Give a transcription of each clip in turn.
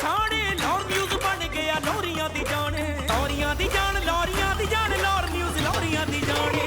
पछाणे लौर news बन गया लोरियां दी जाने लोरियां दी जान लोरियां दी जान लौर न्यूज़ लोरियां दी जाने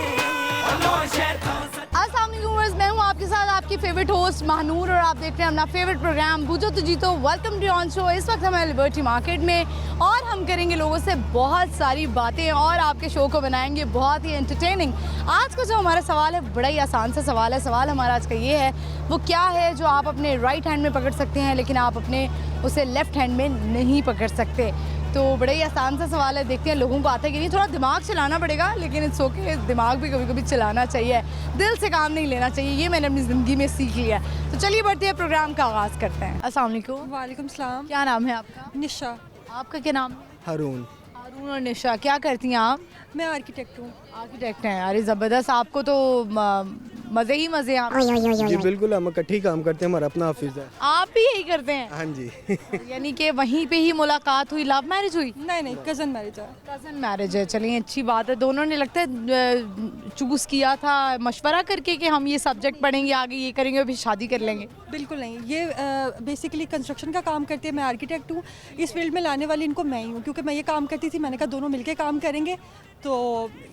लौर शहर खान अस्सलाम वालेकुम व्यूअर्स, मैं हूं आपके साथ आपकी फेवरेट होस्ट महानूर और आप देख रहे हैं अपना फेवरेट प्रोग्राम बूझो तो जीतो। Welcome to on show. इस वक्त हम लिबर्टी मार्केट में और हम करेंगे लोगों से बहुत सारी बातें और आपके शो को बनाएंगे बहुत ही एंटरटेनिंग। आज का जो हमारा सवाल है बड़ा ही आसान सा सवाल है। सवाल हमारा आज का ये है, वो क्या है जो आप अपने राइट हैंड में पकड़ सकते हैं लेकिन आप अपने उसे लेफ्ट हैंड में नहीं पकड़ सकते। तो बड़ा ही आसान सा सवाल है, देखते हैं लोगों को आता है कि नहीं। थोड़ा दिमाग चलाना पड़ेगा लेकिन इट्स ओके, दिमाग भी कभी कभी चलाना चाहिए, दिल से काम नहीं लेना चाहिए। ये मैंने अपनी ज़िंदगी में सीख लिया। तो चलिए बढ़ते हैं, प्रोग्राम का आगाज़ करते हैं। अस्सलाम वालेकुम। वालेकुम सलाम। क्या नाम है आपका? निशा। आपका क्या नाम है? हारून। हारून और निशा, क्या करती हैं आप? मैं आर्किटेक्ट हूँ। आर्किटेक्ट हैं। अरे ज़बरदस्त, आपको तो मज़े ही मज़े हैं आप। जी बिल्कुल, हम इकट्ठे ही काम करते हैं, हमारा अपना ऑफिस है। आप भी यही करते हैं? हाँ जी। यानी कि वहीं पे ही मुलाकात हुई, लव मैरिज हुई? नहीं, कज़न मैरिज है। कज़न मैरिज है, चलिए अच्छी बात है। दोनों ने लगता है चूज़ किया था मशवरा करके कि हम ये सब्जेक्ट पढ़ेंगे, आगे ये करेंगे और फिर शादी कर लेंगे। बिल्कुल नहीं, ये बेसिकली कंस्ट्रक्शन का काम करती है। मैं आर्किटेक्ट हूँ। इस फील्ड में लाने वाली इनको मैं ही हूँ, क्योंकि मैं ये काम करती थी। मैंने कहा दोनों मिलके काम करेंगे तो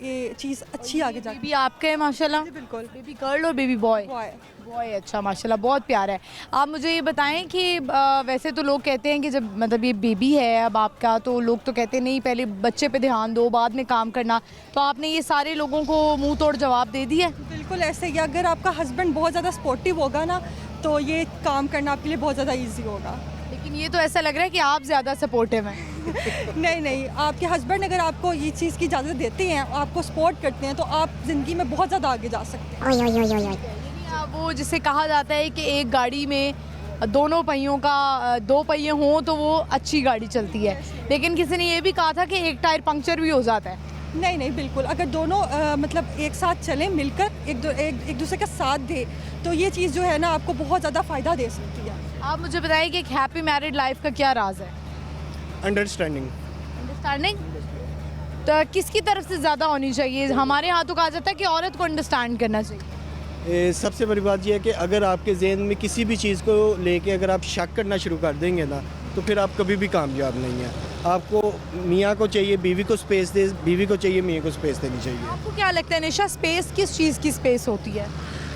ये चीज़ अच्छी आगे जाएगी। बेबी आपके है माशाल्लाह? बिल्कुल। बेबी गर्ल और बेबी बॉय? बॉय। अच्छा माशाल्लाह, बहुत प्यारा है। आप मुझे ये बताएं कि वैसे तो लोग कहते हैं कि जब मतलब ये बेबी है अब आपका, तो लोग तो कहते हैं नहीं पहले बच्चे पे ध्यान दो बाद में काम करना। तो आपने ये सारे लोगों को मुंह तोड़ जवाब दे दिया? बिल्कुल ऐसे ही। अगर आपका हस्बैंड बहुत ज़्यादा सपोर्टिव होगा ना तो ये काम करना आपके लिए बहुत ज़्यादा ईजी होगा। लेकिन ये तो ऐसा लग रहा है कि आप ज़्यादा सपोर्टिव हैं। नहीं, आपके हस्बैंड अगर आपको ये चीज़ की इजाज़त देते हैं, आपको सपोर्ट करते हैं, तो आप ज़िंदगी में बहुत ज़्यादा आगे जा सकते हैं। वो जिसे कहा जाता है कि एक गाड़ी में दोनों पहियों का दो पहिए हों तो वो अच्छी गाड़ी चलती है, लेकिन किसी ने ये भी कहा था कि एक टायर पंक्चर भी हो जाता है। नहीं, बिल्कुल। अगर दोनों मतलब एक साथ चलें, मिलकर एक दूसरे का साथ दे, तो ये चीज़ जो है ना आपको बहुत ज़्यादा फ़ायदा दे सकती है। आप मुझे बताइए कि एक हैप्पी मैरिड लाइफ का क्या राज है? अंडरस्टैंडिंग। तो किसकी तरफ से ज़्यादा होनी चाहिए? हमारे यहाँ तो कहा जाता है कि औरत को अंडरस्टैंड करना चाहिए। सबसे बड़ी बात यह है कि अगर आपके जहन में किसी भी चीज़ को लेके अगर आप शक करना शुरू कर देंगे ना, तो फिर आप कभी भी कामयाब नहीं हैं। आपको मियाँ को चाहिए बीवी को स्पेस दे, बीवी को चाहिए मियाँ को स्पेस देनी चाहिए। आपको क्या लगता है निशा, स्पेस किस चीज़ की स्पेस होती है?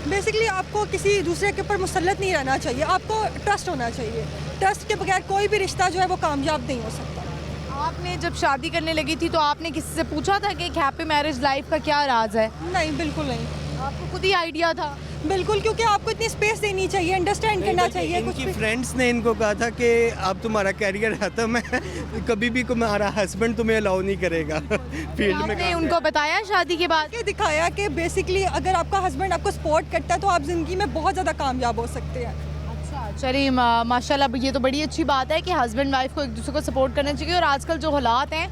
बेसिकली आपको किसी दूसरे के ऊपर मुसल्लत नहीं रहना चाहिए, आपको ट्रस्ट होना चाहिए। ट्रस्ट के बगैर कोई भी रिश्ता जो है वो कामयाब नहीं हो सकता। आपने जब शादी करने लगी थी तो आपने किसी से पूछा था कि एक हैप्पी मैरिज लाइफ का क्या राज है? नहीं, बिल्कुल नहीं। आपको खुद ही आइडिया था? बिल्कुल, क्योंकि आपको इतनी स्पेस देनी चाहिए, अंडरस्टैंड करना चाहिए। कुछ इनकी फ्रेंड्स ने इनको कहा था कि अब तुम्हारा कैरियर खत्म है, कभी भी तुम्हारा हस्बैंड तुम्हें अलाउ नहीं करेगा फील्ड में। आपने उनको बताया शादी के बाद? ये दिखाया कि बेसिकली अगर आपका हस्बैंड आपको सपोर्ट करता है तो आप ज़िंदगी में बहुत ज़्यादा कामयाब हो सकते हैं। अच्छा, चलिए माशाल्लाह, ये तो बड़ी अच्छी बात है कि हस्बैंड वाइफ को एक दूसरे को सपोर्ट करना चाहिए। और आजकल जो हालात हैं,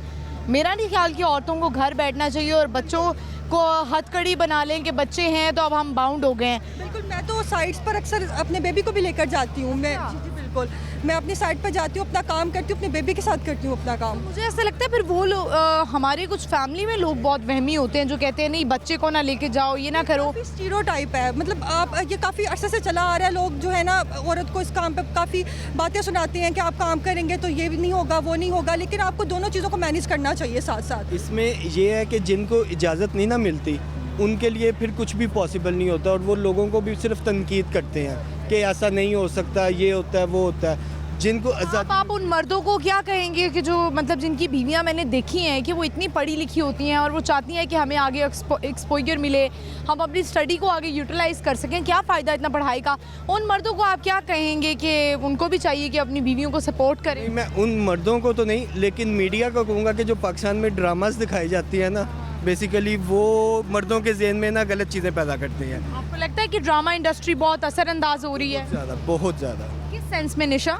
मेरा नहीं ख्याल कि औरतों को घर बैठना चाहिए और बच्चों को हथकड़ी बना लें कि बच्चे हैं तो अब हम बाउंड हो गए हैं। बिल्कुल, मैं तो साइट्स पर अक्सर अपने बेबी को भी लेकर जाती हूँ। मैं जी बिल्कुल, मैं अपनी साइट पर जाती हूँ, अपना काम करती हूँ, अपने बेबी के साथ करती हूँ अपना काम। मुझे ऐसा लगता है फिर वो लोग हमारे कुछ फैमिली में लोग बहुत वहमी होते हैं जो कहते हैं नहीं बच्चे को ना लेके जाओ, ये ना करो। स्टीरियोटाइप है, मतलब आप ये काफ़ी अरसे से चला आ रहा है। लोग जो है ना औरत को इस काम पे काफ़ी बातें सुनाते हैं कि आप काम करेंगे तो ये भी नहीं होगा, वो नहीं होगा, लेकिन आपको दोनों चीज़ों को मैनेज करना चाहिए साथ साथ। इसमें ये है कि जिनको इजाज़त नहीं ना मिलती उनके लिए फिर कुछ भी पॉसिबल नहीं होता, और वो लोगों को भी सिर्फ तनकीद करते हैं कि ऐसा नहीं हो सकता, ये होता है, वो होता है। जिनको आप उन मर्दों को क्या कहेंगे कि जो मतलब जिनकी बीवियां मैंने देखी हैं कि वो इतनी पढ़ी लिखी होती हैं और वो चाहती हैं कि हमें आगे एक्सपोजर मिले, हम अपनी स्टडी को आगे यूटिलाइज कर सकें, क्या फ़ायदा इतना पढ़ाई का? उन मर्दों को आप क्या कहेंगे कि उनको भी चाहिए कि अपनी बीवियों को सपोर्ट करें? मैं उन मर्दों को तो नहीं, लेकिन मीडिया को कहूँगा कि जो पाकिस्तान में ड्रामास दिखाई जाती है ना, बेसिकली वो मर्दों के ज़हन में ना गलत चीज़ें पैदा करती हैं। आपको लगता है कि ड्रामा इंडस्ट्री बहुत असरअंदाज हो रही है? बहुत ज़्यादा। किस सेंस में निशा?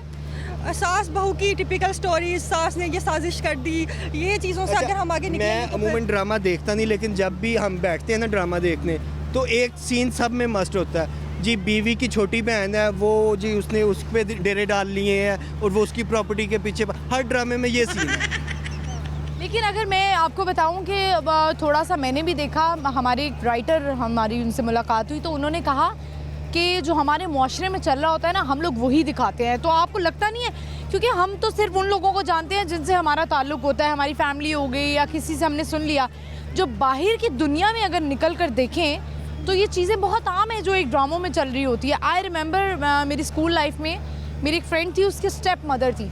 सास बहू की टिपिकल स्टोरीज, सास ने ये साजिश कर दी, ये चीज़ों से अगर हम आगे निकलेंगे मैं अमूमन ड्रामा देखता नहीं, लेकिन जब भी हम बैठते हैं ना ड्रामा देखने, तो एक सीन सब में मस्ट होता है जी। बीवी की छोटी बहन है, वो जी उसने उस पर डेरे डाल लिए हैं और वो उसकी प्रॉपर्टी के पीछे, हर ड्रामे में ये सीन है। लेकिन अगर मैं आपको बताऊं कि थोड़ा सा मैंने भी देखा, हमारे एक राइटर, हमारी उनसे मुलाकात हुई तो उन्होंने कहा कि जो हमारे मुआशरे में चल रहा होता है ना, हम लोग वही दिखाते हैं। तो आपको लगता नहीं है क्योंकि हम तो सिर्फ उन लोगों को जानते हैं जिनसे हमारा ताल्लुक होता है, हमारी फैमिली हो गई या किसी से हमने सुन लिया। जो बाहर की दुनिया में अगर निकल कर देखें तो ये चीज़ें बहुत आम है जो एक ड्रामों में चल रही होती है। आई रिमेंबर मेरी स्कूल लाइफ में मेरी एक फ्रेंड थी, उसकी स्टेप मदर थी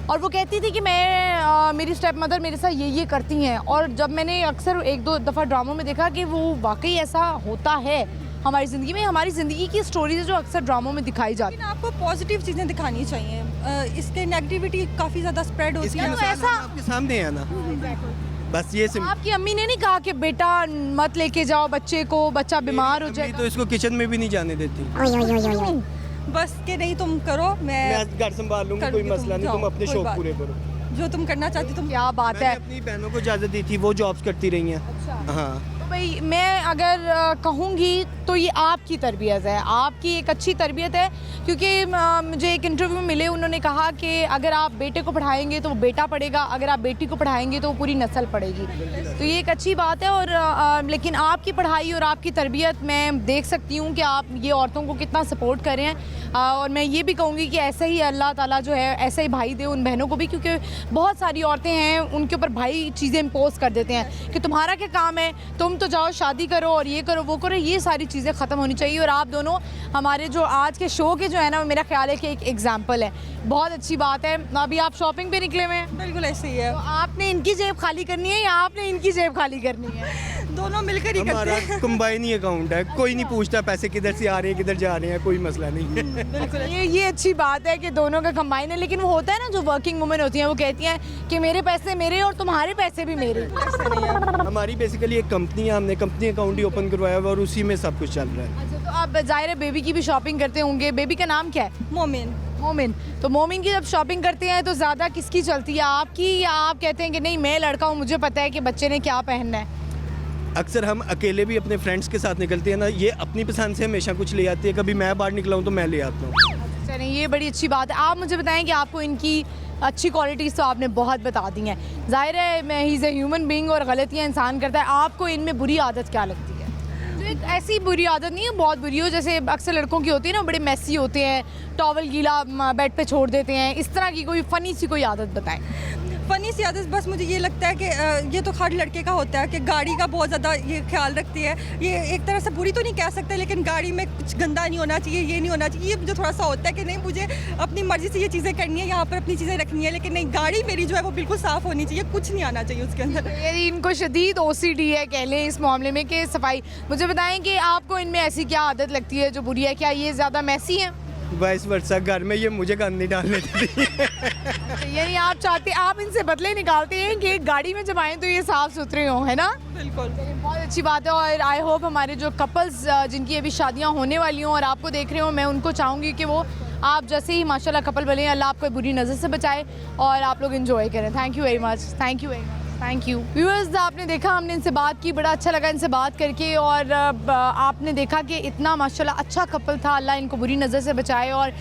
और वो कहती थी कि मेरी स्टेप मदर मेरे साथ ये करती हैं। और जब मैंने अक्सर एक दो दफ़ा ड्रामों में देखा कि वो वाकई ऐसा होता है हमारी ज़िंदगी में, हमारी ज़िंदगी की स्टोरीज जो अक्सर ड्रामों में दिखाई जाती लेकिन आपको पॉजिटिव चीज़ें दिखानी चाहिए। इसके नेगेटिविटी काफ़ी ज़्यादा स्प्रेड होती इसकी है। तो मिसाल ऐसा- आपके सामने है ना, बस ये है। आपकी अम्मी ने नहीं कहा कि बेटा मत लेके जाओ बच्चे को, बच्चा बीमार हो अम्मी जाएगा? तो इसको किचन में भी नहीं जाने देती। बस कि नहीं तुम करो, मैं घर संभाल लूंगी, कोई करूंगी, मसला तुम नहीं, तुम जाओ, अपने कोई शौक बात पूरे करो। जो तुम करना चाहती तुम। क्या बात मैंने है। अपनी बहनों को इजाज़त दी थी, वो जॉब्स करती रही हैं। अच्छा। हाँ, तो भाई मैं अगर कहूँगी तो ये आपकी तरबियत है, आपकी एक अच्छी तरबियत है। क्योंकि मुझे एक इंटरव्यू में मिले, उन्होंने कहा कि अगर आप बेटे को पढ़ाएंगे तो वो बेटा पढ़ेगा, अगर आप बेटी को पढ़ाएंगे तो वो पूरी नस्ल पढ़ेगी। तो ये एक अच्छी बात है। और लेकिन आपकी पढ़ाई और आपकी तरबियत मैं देख सकती हूँ कि आप ये औरतों को कितना सपोर्ट कर रहे हैं। और मैं ये भी कहूँगी कि ऐसे ही अल्लाह ताला जो है ऐसे ही भाई दे उन बहनों को भी, क्योंकि बहुत सारी औरतें हैं उनके ऊपर भाई चीज़ें इम्पोज कर देते हैं कि तुम्हारा क्या काम है, तुम तो जाओ शादी करो और ये करो वो करो। ये सारी चीज़ें ख़त्म होनी चाहिए। और आप दोनों हमारे जो आज के शो के जो है ना, मेरा ख्याल है कि एक एग्जाम्पल है। बहुत अच्छी बात है। अभी आप शॉपिंग पे निकले हुए हैं, बिल्कुल ऐसे ही है, तो आपने इनकी जेब खाली करनी है या आपने इनकी जेब खाली करनी है? दोनों मिलकर ही करते हमारा हैं। कंबाइन ही अकाउंट है, कोई नहीं पूछता पैसे किधर से आ रहे हैं किधर जा रहे हैं, कोई मसला नहीं है। बिल्कुल ये अच्छी बात है कि दोनों का कंबाइन है। लेकिन वो होता है ना, जो वर्किंग वुमेन होती हैं वो कहती हैं कि मेरे पैसे मेरे और तुम्हारे पैसे भी मेरे। ऐसा नहीं है। हमारी बेसिकली एक कंपनी है, हमने कंपनी अकाउंट ही ओपन करवाया हुआ और उसी में सब कुछ चल रहा है। अच्छा, तो आप ज़ाहिर है बेबी की भी शॉपिंग करते होंगे। बेबी का नाम क्या है? मोमिन। मोमिन। तो मोमिन की जब शॉपिंग करते हैं तो ज़्यादा किसकी चलती है, आपकी या आप कहते हैं कि नहीं मैं लड़का हूँ मुझे पता है कि बच्चे ने क्या पहनना है? अक्सर हम अकेले भी अपने फ्रेंड्स के साथ निकलते हैं ना, ये अपनी पसंद से हमेशा कुछ ले आती है। कभी मैं बाहर निकला हूँ तो मैं ले आता हूँ। चलें, ये बड़ी अच्छी बात है। आप मुझे बताएं कि आपको इनकी अच्छी क्वालिटीज़ तो आपने बहुत बता दी हैं। ज़ाहिर है मैं he is a human being और गलतियाँ इंसान करता है। आपको इनमें बुरी आदत क्या लगती है? जो एक ऐसी बुरी आदत नहीं है बहुत बुरी हो, जैसे अक्सर लड़कों की होती है ना, बड़े मैसी होते हैं, टॉवल गीला बेड पे छोड़ देते हैं, इस तरह की कोई फ़नी सी कोई आदत बताएं। फ़नी सी आदत बस मुझे ये लगता है कि ये तो हर लड़के का होता है कि गाड़ी का बहुत ज़्यादा ये ख्याल रखती है। ये एक तरह से बुरी तो नहीं कह सकते, लेकिन गाड़ी में कुछ गंदा नहीं होना चाहिए, ये नहीं होना चाहिए। ये मुझे थोड़ा सा होता है कि नहीं मुझे अपनी मर्ज़ी से ये चीज़ें करनी है, यहाँ पर अपनी चीज़ें रखनी है, लेकिन नहीं गाड़ी मेरी जो है वो बिल्कुल साफ़ होनी चाहिए, कुछ नहीं आना चाहिए उसके अंदर। यानी इनको शदीद OCD है कह लें इस मामले में कि सफाई। मुझे बताएं कि आपको इनमें ऐसी क्या आदत लगती है जो बुरी है? क्या ये ज़्यादा मैसी हैं? वाइस वर्सा, घर में ये मुझे गंद नहीं डालने देती। यानी आप चाहते, आप इनसे बदले निकालते हैं कि गाड़ी में जब आएँ तो ये साफ़ सुथरे हों, है ना? बिल्कुल। बहुत अच्छी बात है। और आई होप हमारे जो कपल्स जिनकी अभी शादियां होने वाली हों और आपको देख रहे हो, मैं उनको चाहूँगी कि वो आप जैसे ही माशाल्लाह कपल बने, अल्लाह आपको बुरी नज़र से बचाए और आप लोग एंजॉय करें। Thank you very much, thank you very much, thank you. Viewers, आपने देखा, हमने इनसे बात की, बड़ा अच्छा लगा इनसे बात करके। और आपने देखा कि इतना माशाल्लाह अच्छा कपल था, अल्लाह इनको बुरी नज़र से बचाए। और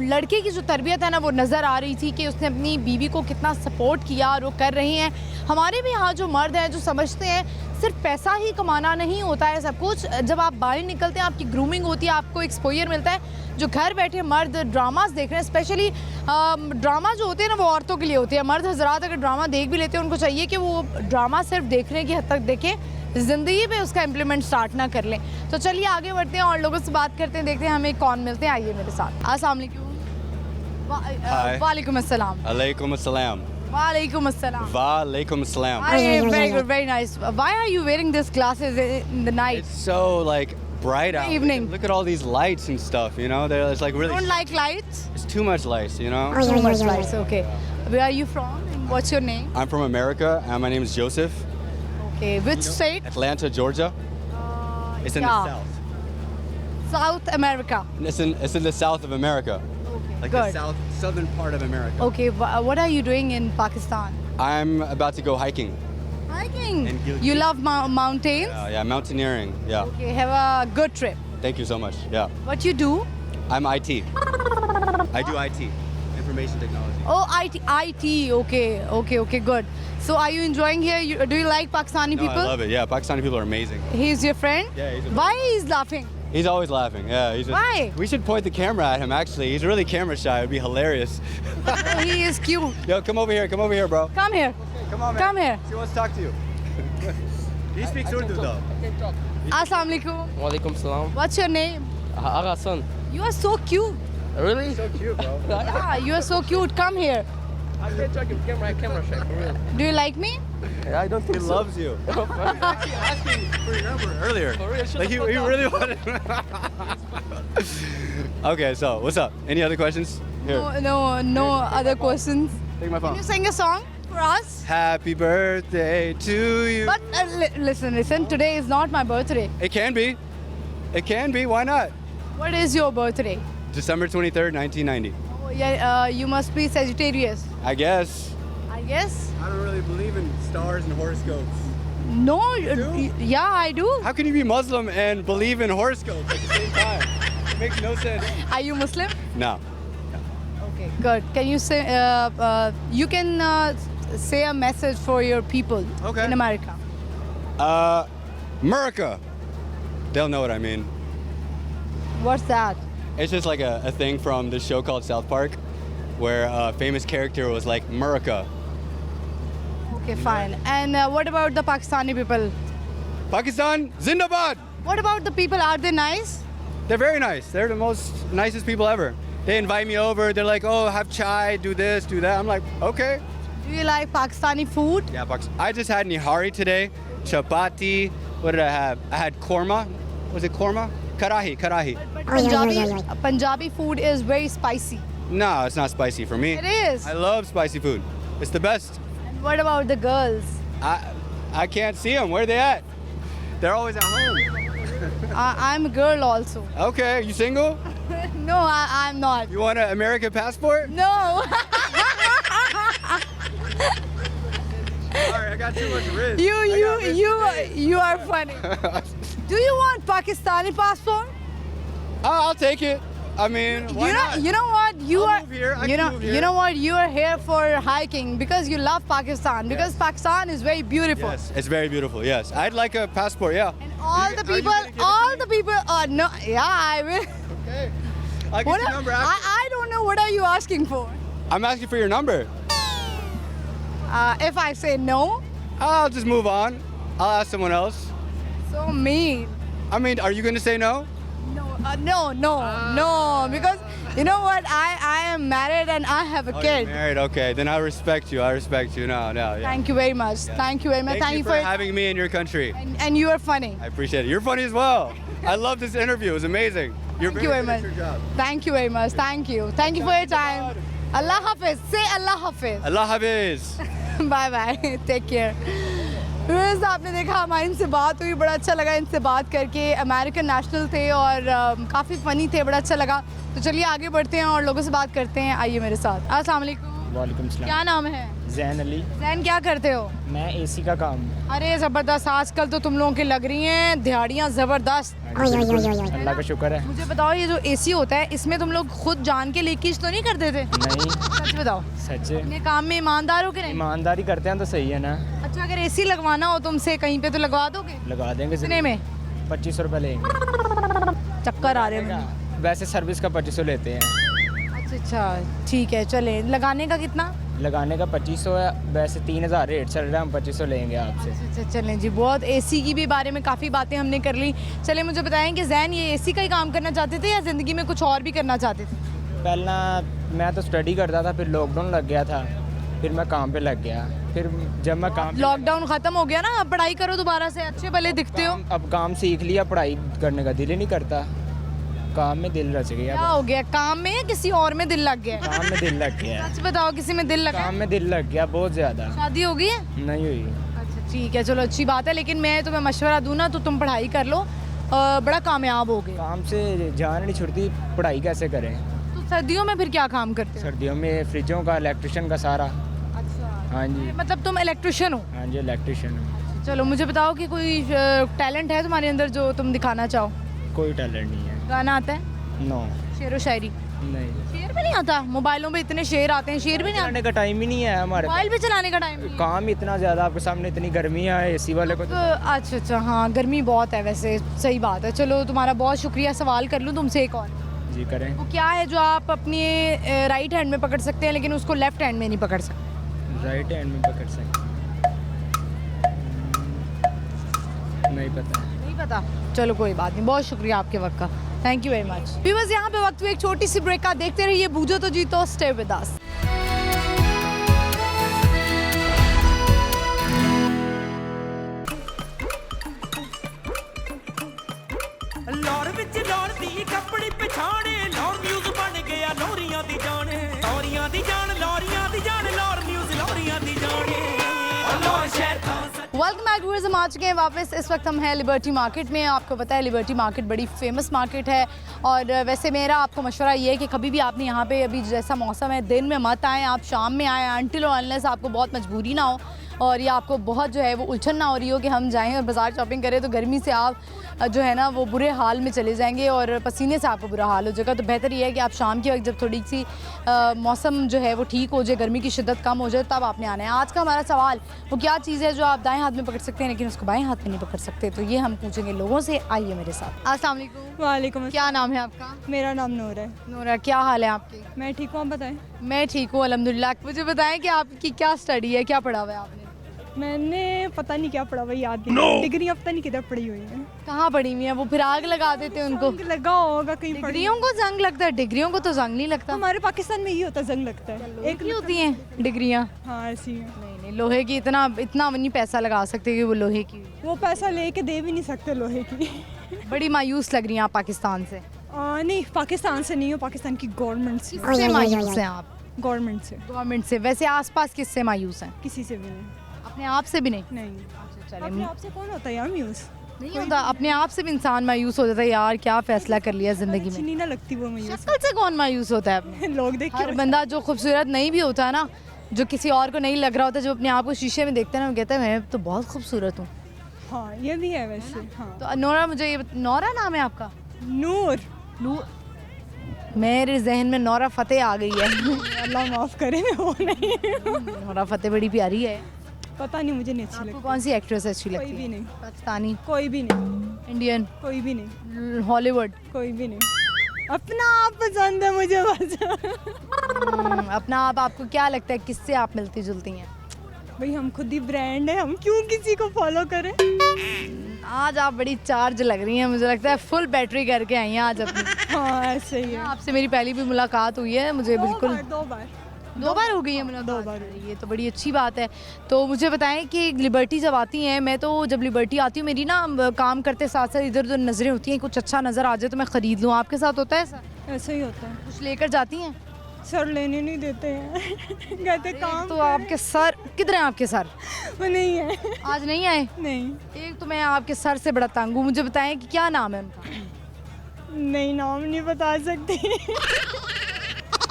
लड़के की जो तरबियत है ना वो नज़र आ रही थी कि उसने अपनी बीवी को कितना सपोर्ट किया और वो कर रही हैं। हमारे भी यहाँ जो मर्द हैं जो समझते हैं सिर्फ पैसा ही कमाना नहीं होता है सब कुछ। जब आप बाहर निकलते हैं आपकी ग्रूमिंग होती है, आपको एक्सपोजर मिलता है। जो घर बैठे मर्द ड्रामास देख रहे हैं, स्पेशली ड्रामा जो होते हैं ना वो औरतों के लिए होते हैं। मर्द हजरात अगर ड्रामा देख भी लेते हैं, उनको चाहिए कि वो ड्रामा सिर्फ देखने की हद तक देखें, ज़िंदगी पे उसका इम्प्लीमेंट स्टार्ट ना कर लें। तो चलिए आगे बढ़ते हैं और लोगों से बात करते हैं, देखते हैं हमें कौन मिलते हैं। आइए मेरे साथ। अस्सलाम वालेकुम। वालेकुम अस्सलाम। Alaikum assalam. वालेकुम अस्सलाम। Walaikum assalam. Very good, very nice. Why are you wearing these glasses in the night? It's so like bright out. Evening. Look at all these lights and stuff. You know, it's like really. Don't like lights? It's too much lights. You know. Too much lights. Okay. Where are you from? And what's your name? I'm from America, and my name is Joseph. Okay. Which state? Atlanta, Georgia. It's in yeah. the south. South America. It's in the south of America. Okay. Like Good. the southern part of America. Okay. What are you doing in Pakistan? I'm about to go hiking. Hiking. In Gilgit. You love mountains? Yeah, mountaineering. Yeah. Okay. Have a good trip. Thank you so much. Yeah. What you do? I'm IT. I do IT, information technology. Oh, IT. Okay. Good. So are you enjoying here? Do you like Pakistani No, people? I love it. Yeah, Pakistani people are amazing. He's your friend? Yeah, he's a Why he's laughing? He's always laughing. Yeah, he's just, Why? We should point the camera at him. Actually, he's really camera shy. It'd be hilarious. He is cute. Yo, come over here, bro. Come here. Come on, man. Come here. She wants to talk to you. He speaks Urdu though. Assalamu alaikum. Walaikum salam. What's your name? Aga son. You are so cute. Really? So cute, bro. Yeah, you are so cute. Come here. I can't check your camera shy for real. Do you like me? I don't He think so. loves you. He was actually asking for your number earlier. For real, shut Like the he fuck up. really wanted. Okay, so what's up? Any other questions? Here, No other questions. take my Can phone. you sing a song for us? Happy birthday to you. But listen. Today is not my birthday. It can be. It can be. Why not? What is your birthday? December 23rd, 1990. Oh, yeah, you must be Sagittarius. I guess. I guess. I don't really believe in stars and horoscopes. No. do? Yeah, I do. How can you be Muslim and believe in horoscopes at the same time? It makes no sense. Are you Muslim? No. Okay, good. Can you say you can say a message for your people Okay. in America? America. They'll know what I mean. What's that? It's just like a thing from this show called South Park, where a famous character was like, America. Okay, fine. And what about the Pakistani people? Pakistan, Zindabad. What about the people? Are they nice? They're very nice. They're the most nicest people ever. They invite me over. They're like, oh, have chai, do this, do that. I'm like, okay. Do you like Pakistani food? Yeah, I just had nihari today, chapati. What did I have? I had korma. Was it korma? Karahi. But Punjabi food is very spicy. No, it's not spicy for me. It is. I love spicy food. It's the best. And what about the girls? I can't see them. Where are they at? They're always at home. I'm a girl also. Okay, you single? No, I'm not. You want an American passport? No. Sorry, I got too much risk. you are funny. Do you want Pakistani passport? I'll take it. I mean, why not? You know what? I'll move here. I can move here. You know what? You are here for hiking because you love Pakistan. Because Pakistan is very beautiful. Yes, it's very beautiful. Yes, I'd like a passport. Yeah. And all the Are you people, gonna give it to me? no, yeah, I will. Okay. I'll get What your number after. I don't know. What are you asking for? I'm asking for your number. If I say no, I'll just move on. I'll ask someone else. so mean. I mean, are you going to say no? No, because you know what? I am married and I have a Oh, kid. you're married. Okay, then I respect you. No. Yeah. Thank you very much. Thank you very much. Thank you for having me in your country. and you are funny. I appreciate it. You're funny as well. I love this interview. It was amazing. You're Thank you very good much. at your job. Thank you very much. Thank you for your time. Allah Hafiz. Say Allah Hafiz. Allah Hafiz. Bye bye take care viewers आपने देखा हमारी इनसे बात हुई बड़ा अच्छा लगा इनसे बात करके अमेरिकन नेशनल थे और काफ़ी फ़नी थे बड़ा अच्छा लगा तो चलिए आगे बढ़ते हैं और लोगों से बात करते हैं आइए मेरे साथ अस्सलाम वालेकुम वालेकुम सलाम। क्या नाम है जैन अली। जैन क्या करते हो मैं एसी का काम। अरे ज़बरदस्त आजकल तो तुम लोगों की लग रही हैं दिहाड़ियाँ ज़बरदस्त अल्लाह का शुक्र है। मुझे बताओ ये जो एसी होता है इसमें तुम लोग खुद जान के लीकेज तो नहीं करते थे नहीं, सच बताओ सच है। अपने काम में ईमानदार हो कि नहीं ईमानदारी करते हैं तो सही है ना। अच्छा अगर एसी लगवाना हो तुमसे कहीं पे तो लगवा दोगे लगा देंगे। कितने में 2500 रुपये लेंगे। चक्कर आ रहे हैं मुझे। वैसे सर्विस का 2500 लेते हैं। अच्छा ठीक है चले लगाने का कितना लगाने का 2500 है। वैसे 3000 रेट चल रहा है, हम 2500 लेंगे आपसे। अच्छा चलें जी बहुत एसी की भी बारे में काफ़ी बातें हमने कर ली चले मुझे बताएं कि जैन ये एसी का ही काम करना चाहते थे या ज़िंदगी में कुछ और भी करना चाहते थे पहला मैं तो स्टडी करता था, फिर लॉकडाउन लग गया था, फिर मैं काम पे लग गया। फिर जब मैं काम लॉकडाउन ख़त्म हो गया ना अब पढ़ाई करो दोबारा से अच्छे भले दिखते हो अब काम सीख लिया, पढ़ाई करने का दिल ही नहीं करता। काम में दिल रच गया। क्या हो गया काम में या किसी और में दिल लग गया काम में दिल लग गया। सच बताओ किसी में दिल लगा काम में दिल लग गया बहुत ज़्यादा। शादी हो गई है नहीं हुई। अच्छा ठीक है चलो अच्छी बात है लेकिन मैं तुम्हें मशवरा दूँ ना तो तुम पढ़ाई कर लो बड़ा कामयाब हो गए काम से जान नहीं छुड़ती, पढ़ाई कैसे करें। तो सर्दियों में फिर क्या काम करते हो सर्दियों में फ्रिजों का, इलेक्ट्रिशियन का सारा। अच्छा हाँ जी। मतलब तुम इलेक्ट्रिशियन हो हाँ जी इलेक्ट्रिशियन हूँ। चलो मुझे बताओ कि कोई टैलेंट है तुम्हारे अंदर जो तुम दिखाना चाहो कोई टैलेंट नहीं है। गाना आता है नो शेरो शायरी नहीं, शेर भी नहीं आता? मोबाइलों पे इतने शेर आते हैं, शेर भी नहीं चलाने आता? का टाइम ही नहीं है हमारे मोबाइल पे चलाने का टाइम पास। काम ही इतना ज़्यादा, आपके सामने इतनी गर्मियाँ है, एसी वाले को तो अच्छा अच्छा, हाँ गर्मी बहुत है वैसे, सही बात है। चलो तुम्हारा बहुत शुक्रिया। सवाल कर लूँ तुमसे एक और, जी करें। वो क्या है जो आप अपने राइट हैंड में पकड़ सकते हैं लेकिन उसको लेफ्ट हैंड में नहीं पकड़ सकते? राइट हैंड में पकड़ सकते, नहीं पता। नहीं पता? चलो कोई बात नहीं, बहुत शुक्रिया आपके वक्त का, thank you very much. Viewers, यहाँ पे वक्त हुई एक छोटी सी ब्रेक का, देखते रहिए बूझो तो जीतो, स्टे विद अस। ਲਾਹੌਰ ਵਿੱਚ ਲਾਹੌਰ ਦੀ ਕੱਪੜੀ ਪਛਾਣੇ, ਲਾਹੌਰ ਨਿਊਜ਼ ਬਣ ਗਿਆ ਲੋਰੀਆਂ ਦੀ ਜਾਨ, ਲੋਰੀਆਂ ਦੀ ਜਾਨ, ਲੋਰੀਆਂ ਦੀ ਜਾਨ, ਲਾਹੌਰ ਨਿਊਜ਼ ਲੋਰੀਆਂ ਦੀ ਜਾਨ, ਲਾਹੌਰ ਸ਼ਹਿਰ ਦਾ वेलकम बैक व्यूअर्स, हम आ चुके हैं वापस। इस वक्त हम हैं लिबर्टी मार्केट में। आपको पता है लिबर्टी मार्केट बड़ी फेमस मार्केट है, और वैसे मेरा आपको मशवरा ये है कि कभी भी आपने यहाँ पे, अभी जैसा मौसम है, दिन में मत आएँ, आप शाम में आएँ, अनटिल और अनलेस आपको बहुत मजबूरी ना हो और या आपको बहुत जो है वो उलझन ना हो रही हो कि हम जाएं और बाज़ार शॉपिंग करें, तो गर्मी से आप जो है ना वो बुरे हाल में चले जाएंगे और पसीने से आपको बुरा हाल हो जाएगा। तो बेहतर ये है कि आप शाम के वक्त जब थोड़ी सी मौसम जो है वो ठीक हो जाए, गर्मी की शिद्दत कम हो जाए, तब आपने आना है। आज का हमारा सवाल, वो क्या चीज़ है जो आप दाएं हाथ में पकड़ सकते हैं लेकिन उसको बाएं हाथ में नहीं पकड़ सकते? तो ये हम पूछेंगे लोगों से, आइए मेरे साथ। अस्सलाम वालेकुम। वालेकुम। क्या नाम है आपका? मेरा नाम नूर है। नूरा, क्या हाल है आपके? मैं ठीक हूँ, आप बताएं। मैं ठीक हूँ अल्हम्दुलिल्लाह। मुझे बताएं कि आपकी क्या स्टडी है, क्या पढ़ा हुआ है आपने? मैंने पता नहीं क्या पढ़ा हुआ, याद नहीं। डिग्रियाँ पता नहीं किधर पड़ी हुई हैं। कहाँ पढ़ी हुई है? वो फिर आग लगा देते हैं उनको। जंग लगा होगा कहीं पड़ी। डिग्रियों को जंग लगता है? डिग्रियों को तो जंग नहीं लगता। हमारे पाकिस्तान में ये होता है, जंग लगता है। एक ही होती हैं डिग्रियाँ? हाँ ऐसी है। नहीं नहीं, लोहे की इतना नहीं पैसा लगा सकते कि वो लोहे की। वो पैसा लेके दे भी नहीं सकते लोहे की। बड़ी मायूस लग रही हैं आप पाकिस्तान से। नहीं, पाकिस्तान से नहीं हो, पाकिस्तान की गवर्नमेंट से। किससे मायूस हैं आप? गवर्नमेंट से। गवर्नमेंट से? वैसे आसपास किससे मायूस हैं? किसी से भी नहीं। अपने आप से भी नहीं? नहीं। अच्छा अपने चलिए, आप से कौन होता है यार म्यूज? नहीं होता। अपने आप से भी इंसान मायूस हो जाता है, यार क्या फैसला कर लिया जिंदगी अच्छी में। नहीं ना लगती वो म्यूज। शक्ल से कौन मायूस होता है अपने? लोग देख हर के बंदा जो खूबसूरत नहीं भी होता है ना, जो किसी और को नहीं लग रहा होता, जो अपने आप को शीशे में देखता है ना, वो कहता है मैं तो बहुत खूबसूरत हूँ। हाँ ये भी है वैसे। हाँ तो नोरा, मुझे ये नोरा नाम है आपका? नूर। मेरे जहन में नोरा फतेह आ गई है। अल्लाह माफ़ करे, मैं वो नहीं। नोरा फतेह बड़ी प्यारी है। पता नहीं, मुझे नहीं अच्छी आपको लगती। कौन सी एक्ट्रेस अच्छी कोई लगती है? भी नहीं। पाकिस्तानी, कोई भी नहीं। इंडियन, कोई भी नहीं। हॉलीवुड? कोई भी नहीं। अपना आप पसंद है मुझे बस। अपना आप, आपको क्या लगता है किससे आप मिलती जुलती हैं? भाई हम खुद ही ब्रांड है, हम क्यों किसी को फॉलो करें। आज आप बड़ी चार्ज लग रही हैं, मुझे लगता है फुल बैटरी करके आई हैं आज अपनी। हाँ ऐसे ही है। आपसे मेरी पहली भी मुलाकात हुई है, मुझे बिल्कुल दो बार। दो बार हो गई है मुलाकात? दो बार। ये तो बड़ी अच्छी बात है। तो मुझे बताएं कि लिबर्टी जब आती हैं, मैं तो जब लिबर्टी आती हूँ, मेरी ना काम करते साथ साथ इधर उधर नज़रें होती हैं, कुछ अच्छा नज़र आ जाए तो मैं ख़रीद लूँ। आपके साथ होता है ऐसा? ऐसे ही होता है। कुछ लेकर जाती हैं? सर लेने नहीं देते हैं। कहते काम तो आपके सर किधर हैं? आपके सर वो नहीं है। आज नहीं आए? नहीं। एक तो मैं आपके सर से बड़ा तंग हूँ। मुझे बताएं कि क्या नाम है उनका? नहीं नाम नहीं बता सकती।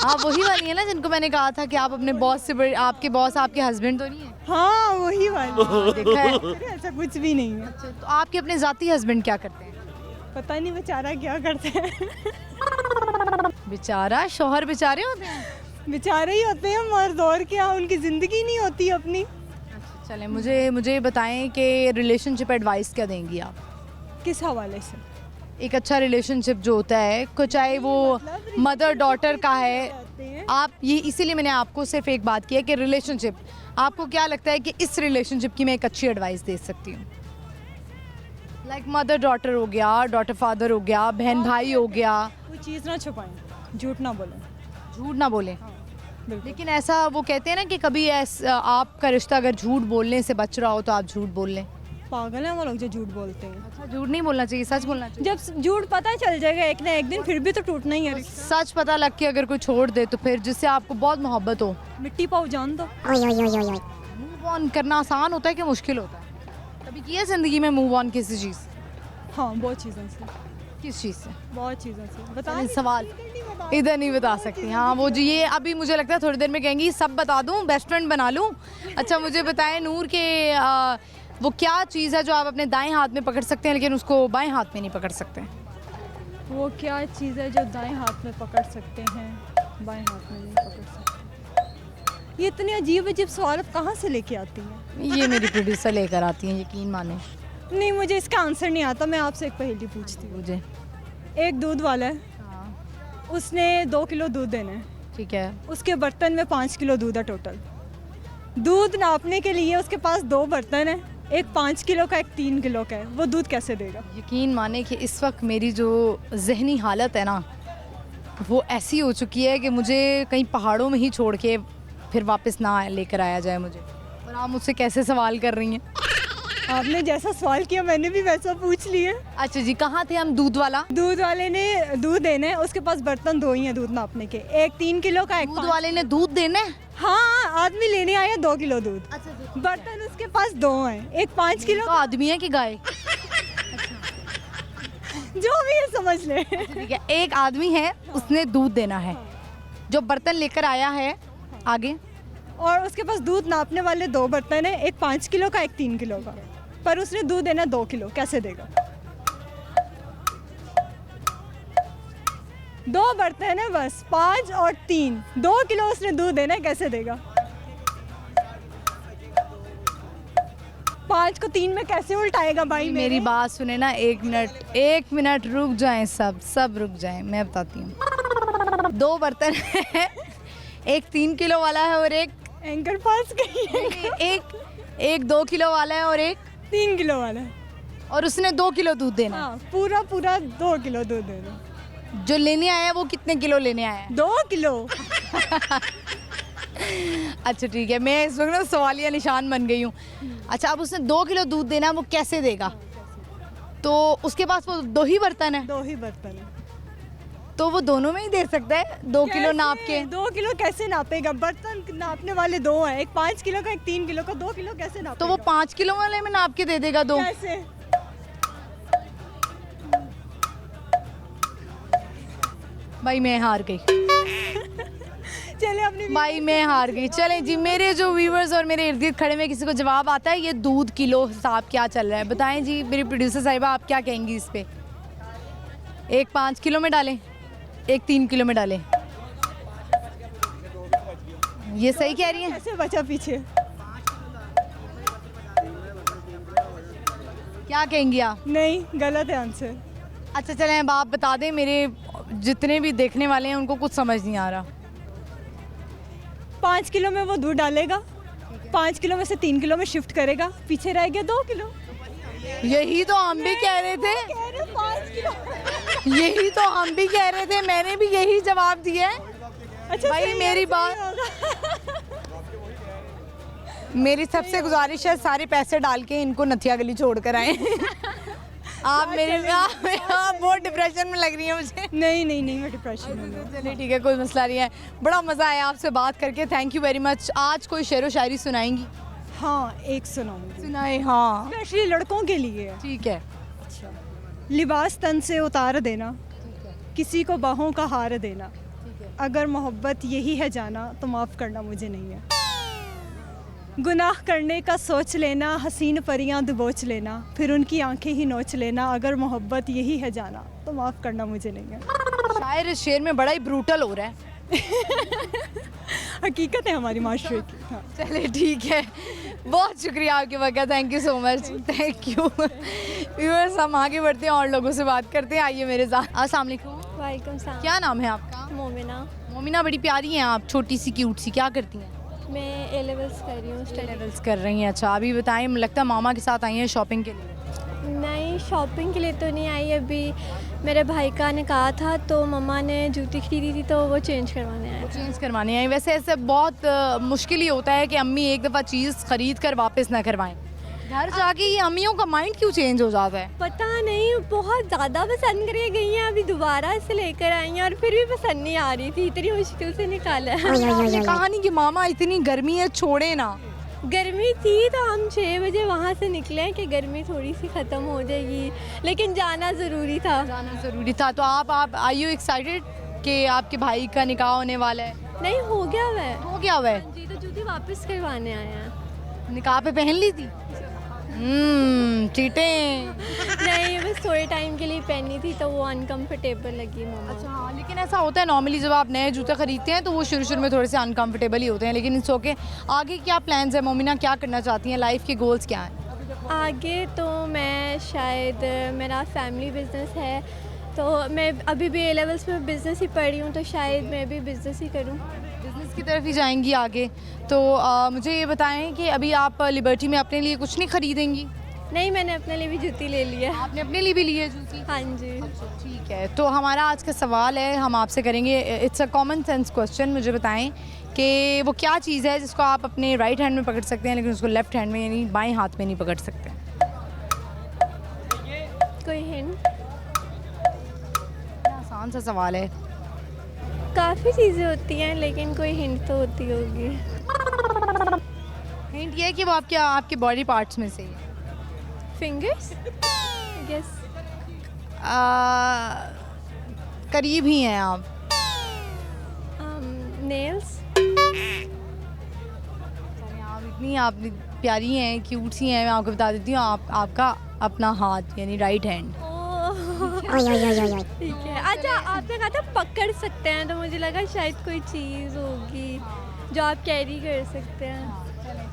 आप वही वाली है ना जिनको मैंने कहा था कि आप अपने बॉस से बड़े, आपके बॉस आपके हस्बैंड तो नहीं है? हाँ वही वाली। देखा है? ऐसा कुछ भी नहीं है। अच्छा, तो आपके अपने ज़ाती हस्बैंड क्या करते हैं? पता नहीं बेचारा क्या करते हैं। बेचारा? शौहर बेचारे होते हैं? बेचारे ही होते हैं, मर्द और क्या, उनकी ज़िंदगी नहीं होती अपनी। अच्छा चलें, मुझे बताएं कि रिलेशनशिप एडवाइस क्या देंगी आप? किस हवाले से? एक अच्छा रिलेशनशिप जो होता है, को चाहे वो मदर डॉटर का है, आप ये इसीलिए मैंने आपको सिर्फ एक बात की है कि रिलेशनशिप, आपको क्या लगता है कि इस रिलेशनशिप की मैं एक अच्छी एडवाइस दे सकती हूँ? लाइक मदर डॉटर हो गया, डॉटर फादर हो गया, बहन भाई हो गया। कोई चीज़ ना छुपाएं, झूठ ना बोलें। झूठ ना बोलें? बिल्कुल। लेकिन ऐसा वो कहते हैं ना कि कभी ऐसा आपका रिश्ता अगर झूठ बोलने से बच रहा हो तो आप झूठ बोल लें। पागल हैं वो लोग जो झूठ बोलते हैं। अच्छा, झूठ नहीं बोलना चाहिए, सच बोलना चाहिए। जब झूठ पता चल जाएगा एक ना एक दिन, फिर भी तो टूटना ही है रिश्ता। सच पता लग के अगर कोई छोड़ दे तो फिर जिससे आपको बहुत मोहब्बत हो, मिट्टी पाओ जान दो। मूव ऑन करना आसान होता है कि मुश्किल होता है? कभी किया ज़िंदगी में मूव ऑन किसी चीज़ से? हाँ बहुत चीज़ों से। किस चीज़ से? बहुत चीज़ों से। बता चलें, सवाल इधर नहीं बता सकती। हाँ वो जो ये अभी मुझे लगता है थोड़ी देर में कहेंगी सब बता दूँ, बेस्ट फ्रेंड बना लूँ। अच्छा मुझे बताएं नूर के वो क्या चीज़ है जो आप अपने दाएं हाथ में पकड़ सकते हैं लेकिन उसको बाएं हाथ में नहीं पकड़ सकते? वो क्या चीज़ है जो दाएं हाथ में पकड़ सकते हैं बाएं हाथ में नहीं पकड़ सकते? ये इतने अजीब अजीब सवाल आप कहाँ से लेके आती हैं? ये मेरी प्रोड्यूसर लेकर आती हैं, यकीन माने नहीं, मुझे इसका आंसर नहीं आता। मैं आपसे एक पहेली पूछती हूँ। मुझे। एक दूध वाला है, हाँ उसने 2 किलो दूध देना है, ठीक है। उसके बर्तन में 5 किलो दूध है टोटल। दूध नापने के लिए उसके पास 2 बर्तन है, एक 5 किलो का, एक 3 किलो का है। वो दूध कैसे देगा? यकीन माने कि इस वक्त मेरी जो जहनी हालत है ना, वो ऐसी हो चुकी है कि मुझे कहीं पहाड़ों में ही छोड़ के फिर वापस ना लेकर आया जाए मुझे। और आप मुझसे कैसे सवाल कर रही हैं? आपने जैसा सवाल किया मैंने भी वैसा पूछ लिया। अच्छा जी, कहाँ थे हम? दूध वाला। दूध वाले ने दूध देना है, उसके पास बर्तन 2 ही हैं दूध नापने के, एक 3 किलो का, एक दूध वाले ने दूध देना है। हाँ, आदमी लेने आया 2 किलो दूध। बर्तन उसके पास 2 हैं, एक 5 किलो तो आदमी है कि गाय? जो भी है समझ ले। ठीक है, एक आदमी है, उसने दूध देना है, जो बर्तन लेकर आया है, आगे। और उसके पास दूध नापने वाले 2 बर्तन हैं, एक 5 किलो का, एक 3 किलो का, पर उसने दूध देना 2 किलो। कैसे देगा? 2 बर्तन है बस, 5 और 3, 2 किलो उसने दूध देना है, कैसे देगा? 5 को 3 में कैसे उल्टाएगा भाई? मेरी बात सुने ना, 1 मिनट रुक जाएं, सब रुक जाएं, मैं बताती हूँ। 2 बर्तन है, एक 3 किलो वाला है और एक एंकर पास गई है। एक 2 किलो वाला है और एक 3 किलो वाला है। और उसने 2 किलो दूध देना है। हाँ, पूरा 2 किलो दूध देना। जो लेने आया है वो कितने किलो लेने आया है? 2 किलो। अच्छा ठीक है, मैं इस वक्त ना सवालिया निशान बन गई हूँ। अच्छा, अब उसने 2 किलो दूध देना है, वो कैसे देगा? तो उसके पास वो 2 ही बर्तन है, 2 ही बर्तन है, तो वो दोनों में ही दे सकता है 2 किलो नाप के। 2 किलो कैसे नापेगा? बर्तन नापने वाले 2 हैं, एक 5 किलो का, एक 3 किलो का, 2 किलो कैसे नापेगा? तो वो 5 किलो वाले में नाप के दे देगा 2। कैसे? भाई मैं हार गई। चले अपनी भाई मैं हार गई। चले जी, मेरे जो व्यूवर्स और मेरे इर्द गिर्द खड़े में किसी को जवाब आता है ये दूध किलो हिसाब क्या चल रहा है? बताएं जी मेरी प्रोड्यूसर साहिबा, आप क्या कहेंगी इस पे? एक 5 किलो में डालें, एक 3 किलो में डालें? ये सही कह रही हैं? कैसे बचा पीछे? क्या कहेंगी आप? नहीं, गलत है आंसर। अच्छा चलें, अब आप बता दें, मेरे जितने भी देखने वाले हैं उनको कुछ समझ नहीं आ रहा। 5 किलो में वो दूध डालेगा, 5 किलो में से 3 किलो में शिफ्ट करेगा, पीछे रह गया 2 किलो। यही तो हम भी कह रहे थे, कह रहे 5 किलो। यही तो हम भी कह रहे थे, मैंने भी यही जवाब दिया है। अच्छा भाई सही मेरी है, बात, सही होगा। मेरी सबसे गुजारिश है सारे पैसे डाल के इनको नथिया गली छोड़ कर आए। आप बहुत डिप्रेशन में लग रही है मुझे। नहीं, मैं डिप्रेशन में हूँ। चलिए ठीक है, कोई मसला नहीं है। बड़ा मज़ा आया आपसे बात करके, थैंक यू वेरी मच। आज कोई शेरो शायरी सुनाएंगी? हाँ, एक सुनाऊंगी, सुनाए। हाँ स्पेशली लड़कों के लिए। ठीक है। लिबास तन से उतार देना, किसी को बाहों का हार देना, अगर मोहब्बत यही है जाना तो माफ़ करना मुझे नहीं है। गुनाह करने का सोच लेना, हसीन परियां दबोच लेना, फिर उनकी आंखें ही नोच लेना, अगर मोहब्बत यही है जाना तो माफ़ करना मुझे नहीं है। शायर इस शेर में बड़ा ही ब्रूटल हो रहा है। हकीकत है हमारी माशरे की। हाँ। चलिए ठीक है, बहुत शुक्रिया आपके वक्त, thank you so much, thank you. Viewers, हम आगे बढ़ते हैं और लोगों से बात करते हैं, आइए मेरे साथ। अस्सलाम वालेकुम। वालेकुम सलाम। क्या नाम है आपका? मोमिना। मोमिना, बड़ी प्यारी हैं आप, छोटी सी क्यूट सी, क्या करती हैं? मैं ए लेवल्स कर रही हूँ, स्टडी लेवल्स कर रही हैं। अच्छा, अभी बताएं, लगता है मामा के साथ आई हैं शॉपिंग के लिए? नहीं, शॉपिंग के लिए तो नहीं आई अभी। मेरे भाई का निकाह था तो मम्मा ने जूती खरीदी थी तो वो चेंज करवाने आए। चेंज करवाने आई। वैसे ऐसे बहुत मुश्किल ही होता है कि अम्मी एक दफ़ा चीज़ ख़रीद कर वापस ना करवाएं। घर जाके ये अम्मियों का माइंड क्यों चेंज हो जाता है? पता नहीं, बहुत ज़्यादा पसंद करके गई हैं, अभी दोबारा इसे लेकर आई हैं और फिर भी पसंद नहीं आ रही थी, इतनी मुश्किल से निकाला है। ये कहानी कि मामा इतनी गर्मी है, छोड़े ना। गर्मी थी तो हम 6 बजे वहाँ से निकले कि गर्मी थोड़ी सी ख़त्म हो जाएगी, लेकिन जाना ज़रूरी था। जाना ज़रूरी था। तो आप आर यू एक्साइटेड कि आपके भाई का निकाह होने वाला है? नहीं, हो गया वह। हो गया हुआ है? जी, तो जूती वापस करवाने आए हैं। निकाह पे पहन ली थी? चीटिंग। नहीं, बस थोड़े टाइम के लिए पहनी थी तो वो अनकंफर्टेबल लगी मम्मा। अच्छा हाँ, लेकिन ऐसा होता है नॉर्मली जब आप नए जूते खरीदते हैं तो वो शुरू में थोड़े से अनकंफर्टेबल ही होते हैं, लेकिन इट्स ओके। आगे क्या प्लान्स है मोमिना, क्या करना चाहती हैं, लाइफ के गोल्स क्या हैं? आगे तो मैं शायद मेरा फैमिली बिजनेस है, तो मैं अभी भी A लेवल्स में बिज़नेस ही पढ़ी हूँ, तो शायद मैं भी बिज़नेस ही करूँ। बिजनेस की तरफ ही जाएंगी आगे। तो मुझे ये बताएं कि अभी आप लिबर्टी में अपने लिए कुछ नहीं खरीदेंगी? नहीं, मैंने अपने लिए भी जूती ले ली है। आपने अपने लिए भी ली है जूती? हाँ जी। ठीक है, तो हमारा आज का सवाल है, हम आपसे करेंगे, it's a common sense question. मुझे बताएं कि वो क्या चीज़ है जिसको आप अपने राइट हैंड में पकड़ सकते हैं लेकिन उसको लेफ्ट हैंड में यानी बाएं हाथ में नहीं पकड़ सकते? कोई हिंट? आसान सा सवाल है। काफ़ी चीज़ें होती हैं लेकिन कोई हिंट तो होती होगी। हिंट ये है कि वो आपके बॉडी पार्ट्स में से ही है। फिंगर्स? यस। करीब ही हैं आप। नेल्स? आप प्यारी हैं, क्यूट सी हैं। मैं आपको बता देती हूँ, आपका अपना हाथ यानी राइट हैंड। ठीक है। अच्छा, आपने कहा था पकड़ सकते हैं, तो मुझे लगा शायद कोई चीज़ होगी जो आप कैरी कर सकते हैं।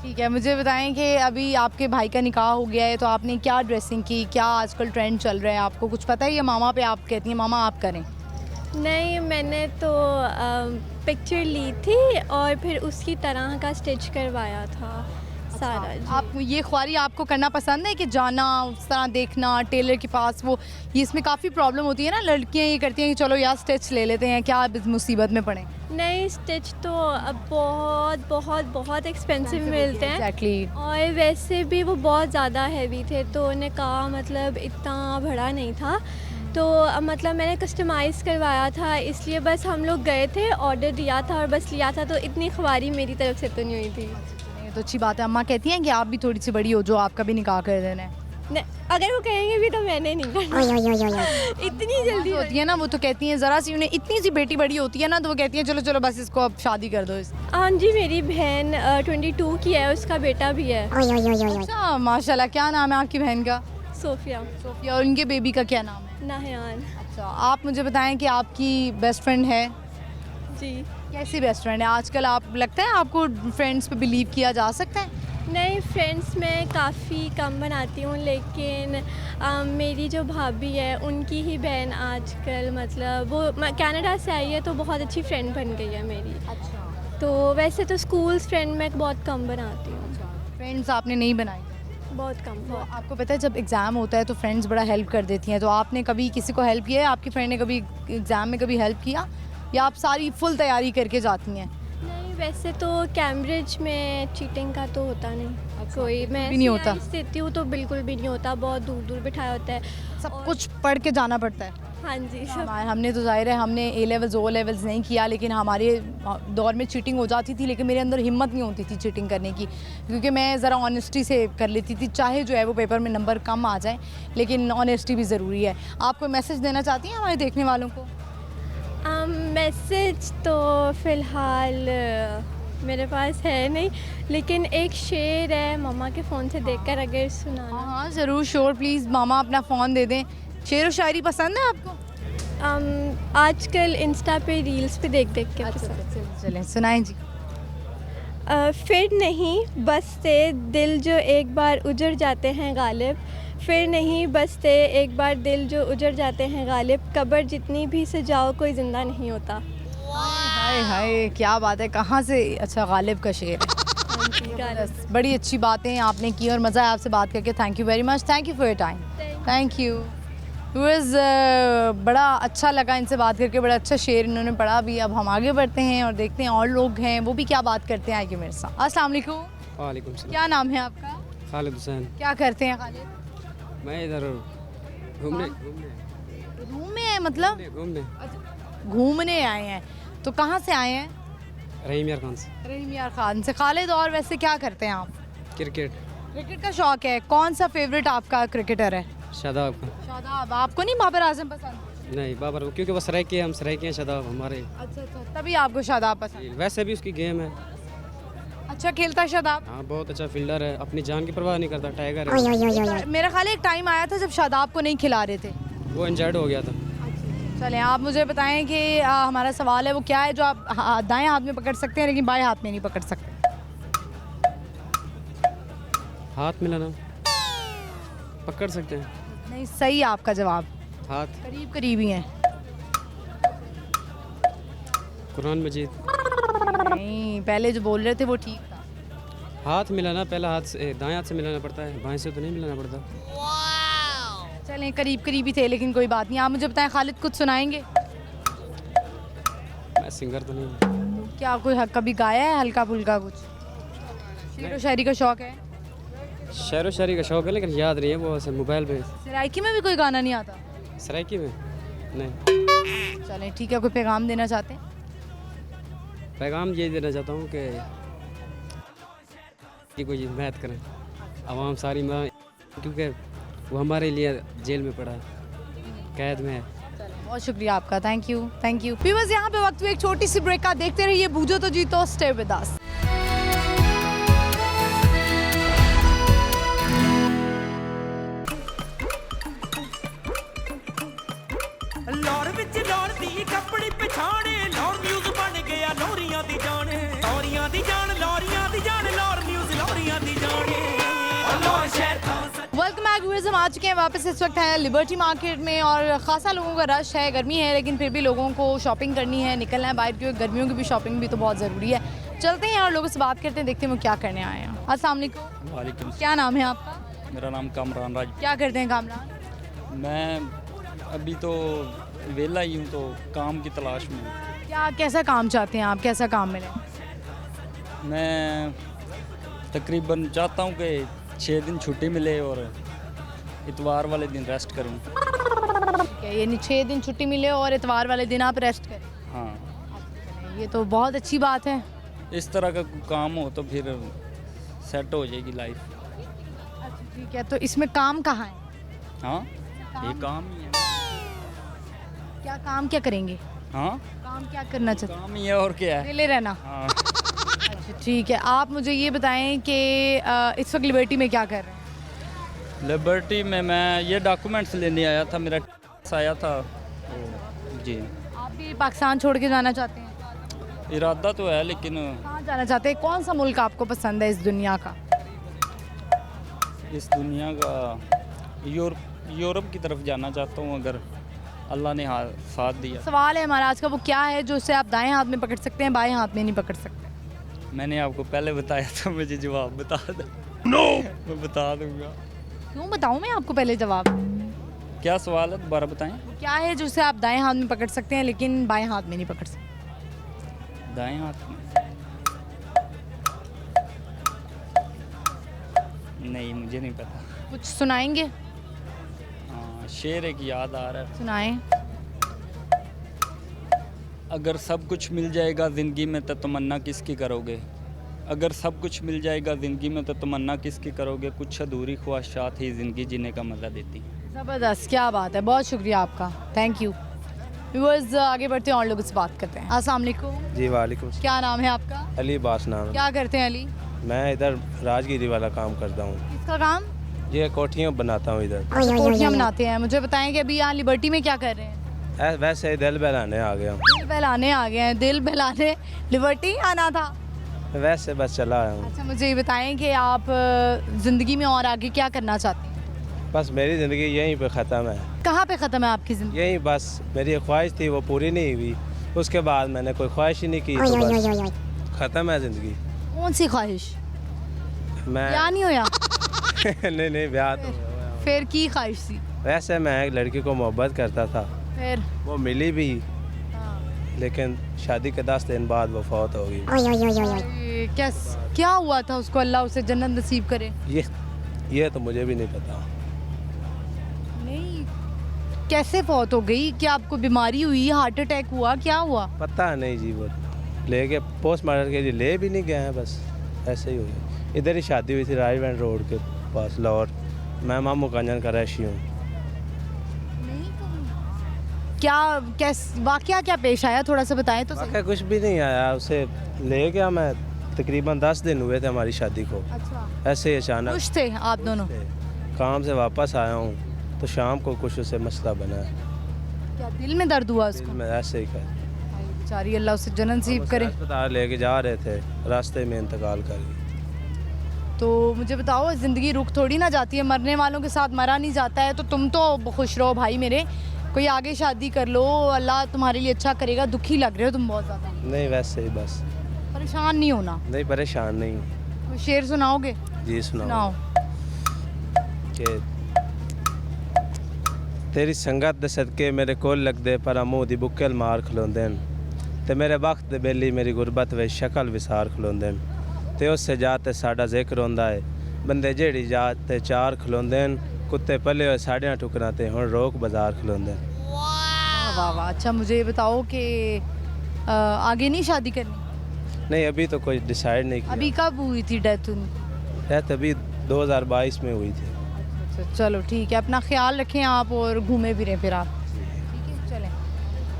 ठीक है, मुझे बताएं कि अभी आपके भाई का निकाह हो गया है तो आपने क्या ड्रेसिंग की, क्या आजकल ट्रेंड चल रहा है, आपको कुछ पता है या मामा पे आप कहती हैं मामा आप करें? नहीं, मैंने तो पिक्चर ली थी और फिर उसकी तरह का स्टिच करवाया था सारा। जी। आप ये ख्वारी आपको करना पसंद है कि जाना उस तरह देखना टेलर के पास? वो ये इसमें काफ़ी प्रॉब्लम होती है ना, लड़कियां ये करती हैं कि चलो यार स्टिच ले लेते हैं, क्या आप इस मुसीबत में पड़े? नहीं, स्टिच तो अब बहुत बहुत बहुत एक्सपेंसिव मिलते हैं। एग्जैक्टली। और वैसे भी वो बहुत ज़्यादा हैवी थे, तो उन्हें कहा मतलब इतना बड़ा नहीं था, तो मतलब मैंने कस्टमाइज़ करवाया था, इसलिए बस हम लोग गए थे, ऑर्डर दिया था और बस लिया था, तो इतनी ख्वारी मेरी तरफ से तो नहीं हुई थी। ये तो अच्छी बात है। अम्मा कहती हैं कि आप भी थोड़ी सी बड़ी हो जो आपका भी निकाह कर देना है। नहीं, अगर वो कहेंगे भी तो मैंने नहीं करना। इतनी जल्दी होती है ना, वो तो कहती हैं ज़रा सी उन्हें इतनी सी बेटी बड़ी होती है ना तो वो कहती हैं चलो चलो बस इसको अब शादी कर दो। हाँ जी, मेरी बहन 22 की है, उसका बेटा भी है। अच्छा माशाल्लाह। क्या नाम है आपकी बहन का? सोफिया। सोफिया। और उनके बेबी का क्या नाम है? नाहयान। अच्छा, आप मुझे बताएं कि आपकी बेस्ट फ्रेंड है? जी। कैसी बेस्ट फ्रेंड है? आजकल आप लगता है आपको फ्रेंड्स पे बिलीव किया जा सकता है? नहीं, फ्रेंड्स मैं काफ़ी कम बनाती हूँ, लेकिन मेरी जो भाभी है उनकी ही बहन आजकल मतलब वो कनाडा से आई है, तो बहुत अच्छी फ्रेंड बन गई है मेरी। अच्छा। तो वैसे तो स्कूल्स फ्रेंड मैं बहुत कम बनाती हूँ। फ्रेंड्स आपने नहीं बनाई? बहुत कम। तो आपको पता है जब एग्ज़ाम होता है तो फ्रेंड्स बड़ा हेल्प कर देती हैं, तो आपने कभी किसी को हेल्प किया है? आपकी फ्रेंड ने कभी एग्ज़ाम में कभी हेल्प किया या आप सारी फुल तैयारी करके जाती हैं? नहीं, वैसे तो कैम्ब्रिज में चीटिंग का तो होता नहीं कोई। मैं भी नहीं होता? देती हूँ तो बिल्कुल भी नहीं होता, बहुत दूर दूर बिठाया होता है, सब कुछ पढ़ के जाना पड़ता है? हाँ जी। सब हमने तो जाहिर है हमने A लेवल्स O लेवल्स नहीं किया, लेकिन हमारे दौर में चीटिंग हो जाती थी, लेकिन मेरे अंदर हिम्मत नहीं होती थी चीटिंग करने की, क्योंकि मैं ज़रा ऑनेस्टी से कर लेती थी, चाहे जो है वो पेपर में नंबर कम आ जाए लेकिन ऑनेस्टी भी ज़रूरी है। आप कोई मैसेज देना चाहती हैं हमारे देखने वालों को? मैसेज तो फ़िलहाल मेरे पास है नहीं, लेकिन एक शेर है मामा के फ़ोन से देखकर अगर सुनाना। हाँ ज़रूर, श्योर, प्लीज़ मामा अपना फ़ोन दे दें। शेर व शायरी पसंद है आपको? आजकल इंस्टा पे रील्स पे देख देख के पसंद। चलें सुनाएं जी। फिर नहीं बसते दिल जो एक बार उजड़ जाते हैं गालिब, फिर नहीं बसते एक बार दिल जो उजड़ जाते हैं गालिब, कब्र जितनी भी सजाओ कोई ज़िंदा नहीं होता। हाय हाय क्या बात है, कहाँ से? अच्छा, गालिब का शेर है। बड़ी अच्छी बातें आपने की और मज़ा आया आपसे बात करके। Thank you very much, thank you for your time. Thank you. बड़ा अच्छा लगा इनसे बात करके, बड़ा अच्छा शेर इन्होंने पढ़ा भी। अब हम आगे बढ़ते हैं और देखते हैं और लोग हैं वो भी क्या बात करते हैं आगे मेरे साथ। अस्सलाम वालेकुम। वालेकुम सलाम। क्या नाम है आपका? खालिद हुसैन। क्या करते हैं खालिद? मैं इधर घूमने रूम में है मतलब? घूमने आए हैं। तो कहाँ से आए हैं? रहीम यार खान से। रहीम यार खान से। खालिद, और वैसे क्या करते हैं आप? क्रिकेट। क्रिकेट का शौक है। कौन सा फेवरेट आपका क्रिकेटर है? शादाब का। शादाब। आपको नहीं बाबर आजम पसंद? नहीं, बाबर क्योंकि वो सराइके, हम सराइके हैं, शादाब हमारे। अच्छा अच्छा, तभी आपको शादाब पसंद? वैसे भी उसकी गेम है। अच्छा खेलता है शादाब? हाँ बहुत अच्छा फील्डर है, अपनी जान की परवाह नहीं करता, टाइगर है। मेरा ख्याल है एक टाइम आया था जब शादाब को नहीं खिला रहे थे। वो इंजर्ड हो गया था। चलें आप मुझे बताएं कि हमारा सवाल है वो क्या है जो आप दाएं हाथ में पकड़ सकते हैं लेकिन बाएं हाथ में नहीं पकड़ सकते? हाथ मिलाना पकड़ सकते हैं। नहीं, सही है आपका जवाब, हाथ। करीब करीब ही है। कुरान मजीद। नहीं, पहले जो बोल रहे थे वो ठीक था। हाथ मिलाना, पहला हाथ से दाएं हाथ से मिलाना पड़ता है, बाएं से तो नहीं मिलाना पड़ता। चलें करीब करीब ही थे लेकिन कोई बात नहीं। आप मुझे बताएं खालिद कुछ सुनाएंगे? मैं सिंगर तो नहीं। क्या कोई कभी गाया है हल्का फुल्का कुछ? शेर व शायरी का शौक है? शेर व शायरी का शौक है लेकिन याद नहीं है, वो ऐसे मोबाइल पे। सराइकी में भी कोई गाना नहीं आता? सराइकी में नहीं। चलें ठीक है, कोई पैगाम देना चाहते हैं? पैगाम ये देना चाहता हूँ कि कोई हिमायत करें आवाम सारी, क्योंकि वो हमारे लिए जेल में पड़ा है, कैद में है। बहुत शुक्रिया आपका, थैंक यू थैंक यू। फिर बस यहाँ पे वक्त हुआ एक छोटी सी ब्रेक का, देखते रहिए बूझो तो जीतो, स्टे विद अस। ਲਾਹੌਰ ਵਿੱਚ ਲਾਹੌਰ ਦੀ ਕੱਪੜੀ ਪਛਾਣੇ ਲਾਹੌਰ ਨਿਊਜ਼ ਬਣ ਗਿਆ ਲੋਰੀਆਂ ਦੀ ਜਾਣ ਲੋਰੀਆਂ ਦੀ ਜਾਣ ਲੋਰੀਆਂ ਦੀ ਜਾਣ ਲਾਹੌਰ ਨਿਊਜ਼ ਲੋਰੀਆਂ ਦੀ ਜਾਣ ਲਾਹੌਰ ਸ਼ਹਿਰ ਦਾ वेलकम बैक व्यूअर्स, हम आ चुके हैं वापस। इस वक्त है लिबर्टी मार्केट में और ख़ासा लोगों का रश है। गर्मी है लेकिन फिर भी लोगों को शॉपिंग करनी है, निकलना है बाहर, क्योंकि गर्मियों की भी शॉपिंग भी तो बहुत ज़रूरी है। चलते हैं और लोगों से बात करते हैं, देखते हैं वो क्या करने आए हैं। अस्सलाम वालेकुम। वालेकुम। क्या नाम है आपका? मेरा नाम कामरान राज। क्या करते हैं कामरान? मैं अभी तो वेला ही हूँ, तो काम की तलाश में हूँ। क्या कैसा काम चाहते हैं आप, कैसा काम मिले? मैं तकरीबन चाहता हूँ कि 6 दिन छुट्टी मिले और इतवार वाले दिन रेस्ट करूँ। ठीक है, यानी 6 दिन छुट्टी मिले और इतवार वाले दिन आप रेस्ट करें। हाँ, ये तो बहुत अच्छी बात है। इस तरह का काम हो तो फिर सेट हो जाएगी लाइफ। अच्छा ठीक है, तो इसमें काम कहाँ है? हाँ, ये काम ही है। क्या काम क्या करेंगे? हाँ, काम क्या करना चाहते हैं? काम ही है और क्या है। अकेले रहना। हाँ, अच्छा ठीक है, आप मुझे ये बताएं कि इस वक्त लिबर्टी में क्या कर रहे हैं? लिबर्टी में मैं ये डॉक्यूमेंट्स लेने आया था, मेरा आया था जी। आप भी पाकिस्तान छोड़ के जाना चाहते हैं? इरादा तो है लेकिन कहाँ जाना चाहते हैं? कौन सा मुल्क आपको पसंद है इस दुनिया का? इस दुनिया का यूरोप की तरफ जाना चाहता हूँ, अगर अल्लाह ने साथ दिया। सवाल है हमारा आज का, वो क्या है जो उसे आप दाएं हाथ में पकड़ सकते हैं, बाएं हाथ में नहीं पकड़ सकते? मैंने आपको पहले बताया था, मुझे जवाब बता दो। नो, मैं बता दूंगा। क्यों बताऊँ मैं आपको पहले जवाब? क्या सवाल है, दोबारा बताएं। वो क्या है जो उसे आप दाएं हाथ में पकड़ सकते हैं लेकिन बाएं हाथ में नहीं पकड़ सकते? दाएं हाथ में नहीं, मुझे नहीं पता। कुछ सुनाएंगे? हाँ, शेर एक याद आ रहा है। सुनाएं। अगर सब कुछ मिल जाएगा ज़िंदगी में तो तमन्ना किसकी करोगे। अगर सब कुछ मिल जाएगा ज़िंदगी में तो तमन्ना किसकी करोगे। कुछ अधूरी ख्वाहिशात ही ज़िंदगी जीने का मज़ा देती है। ज़बरदस्त, क्या बात है, बहुत शुक्रिया आपका, थैंक यू। व्यूअर्स आगे बढ़ते हैं और लोगों से बात करते हैं। अस्सलाम वालेकुम। जी वालेकुम। क्या नाम है आपका? अली बास नाम है। क्या करते हैं अली? मैं इधर राजगिरी वाला काम करता हूँ। किसका काम? ये कोठियाँ बनाता हूँ इधर। कोठियाँ बनाते हैं। मुझे बताएं कि अभी यहाँ लिबर्टी में क्या कर रहे हैं? वैसे ही दिल बहलाने आ गया हूँ। दिल बहलाने आ गए हैं? दिल बहलाने लिबर्टी आना था? वैसे बस चला आया हूँ। अच्छा मुझे ये बताएं कि आप ज़िंदगी में और आगे क्या करना चाहते हैं? बस मेरी ज़िंदगी यहीं पे ख़त्म है। कहाँ पे ख़त्म है आपकी ज़िंदगी? यहीं बस मेरी एक ख्वाहिश थी, वो पूरी नहीं हुई, उसके बाद मैंने कोई ख्वाहिश ही नहीं की, तो बस ख़त्म है ज़िंदगी। कौन सी ख्वाहिश? मैं ब्याह नहीं होया? नहीं ब्याह तो फिर की ख्वाहिश थी? वैसे मैं एक लड़की को मोहब्बत करता था, फिर वो मिली भी, लेकिन शादी के 10 दिन बाद वो फौत हो गई। क्या हुआ था उसको? अल्लाह उसे जन्नत नसीब करे। ये तो मुझे भी नहीं पता। नहीं, कैसे फौत हो गई? क्या आपको बीमारी हुई, हार्ट अटैक हुआ, क्या हुआ? पता नहीं जी, वो लेके पोस्टमार्टम के लिए ले भी नहीं गए हैं, बस ऐसे ही हो गया। इधर ही शादी हुई थी राजबैंड रोड के पास लाहौर। मैं मामू कांजन का रैशी हूँ। क्या वाकया क्या पेश आया, थोड़ा सा बताएं तो सही। वाकया कुछ भी नहीं आया, उसे ले गया मैं तकरीबन 10 दिन हुए थे हमारी शादी को। अच्छा, ऐसे ही अचानक खुश थे आप दोनों? काम से वापस आया हूँ तो शाम को कुछ उससे मसला बना है। क्या दिल में दर्द हुआ उसको? मैं ऐसे ही कर बेचारी, अल्लाह उसे जन्नत नसीब करे। अस्पताल लेके जा रहे थे, रास्ते में इंतकाल कर गई। तो मुझे बताओ, ज़िंदगी रुक थोड़ी ना जाती है, मरने वालों के साथ मरा नहीं जाता है। तो तुम तो खुश रहो भाई मेरे, कोई आगे शादी कर लो, अल्लाह तुम्हारे लिए अच्छा करेगा। दुखी लग रहे हो तुम बहुत ज़्यादा। नहीं वैसे ही बस। परेशान नहीं होना। नहीं परेशान नहीं। कोई शेर सुनाओगे? जी सुनाओ। सुनाओ। कि तेरी संगत दे सदके मेरे कोल लगदे पर मूँह दी बुक्केल मार खलोंदे न ते मेरे वक्त दे बेली मेरी गुरबत वे शक्ल विसार खलोंदे न ते उससे जाते साडा जिक्र होंदा है बंदे जेड़ी जात ते चार खलोंदे न कुत्ते पले हुए साढ़ियाँ टुकरा ते हुण रोक बाजार खलोंदे न। वाह वाह। अच्छा मुझे ये बताओ कि आगे नहीं शादी करनी? नहीं अभी तो कोई डिसाइड नहीं किया। अभी कब हुई थी डेथ उनकी? डेथ अभी 2022 में हुई थी। अच्छा चलो ठीक है, अपना ख्याल रखें आप और घूमे फिरें फिर आप। ठीक है चलें।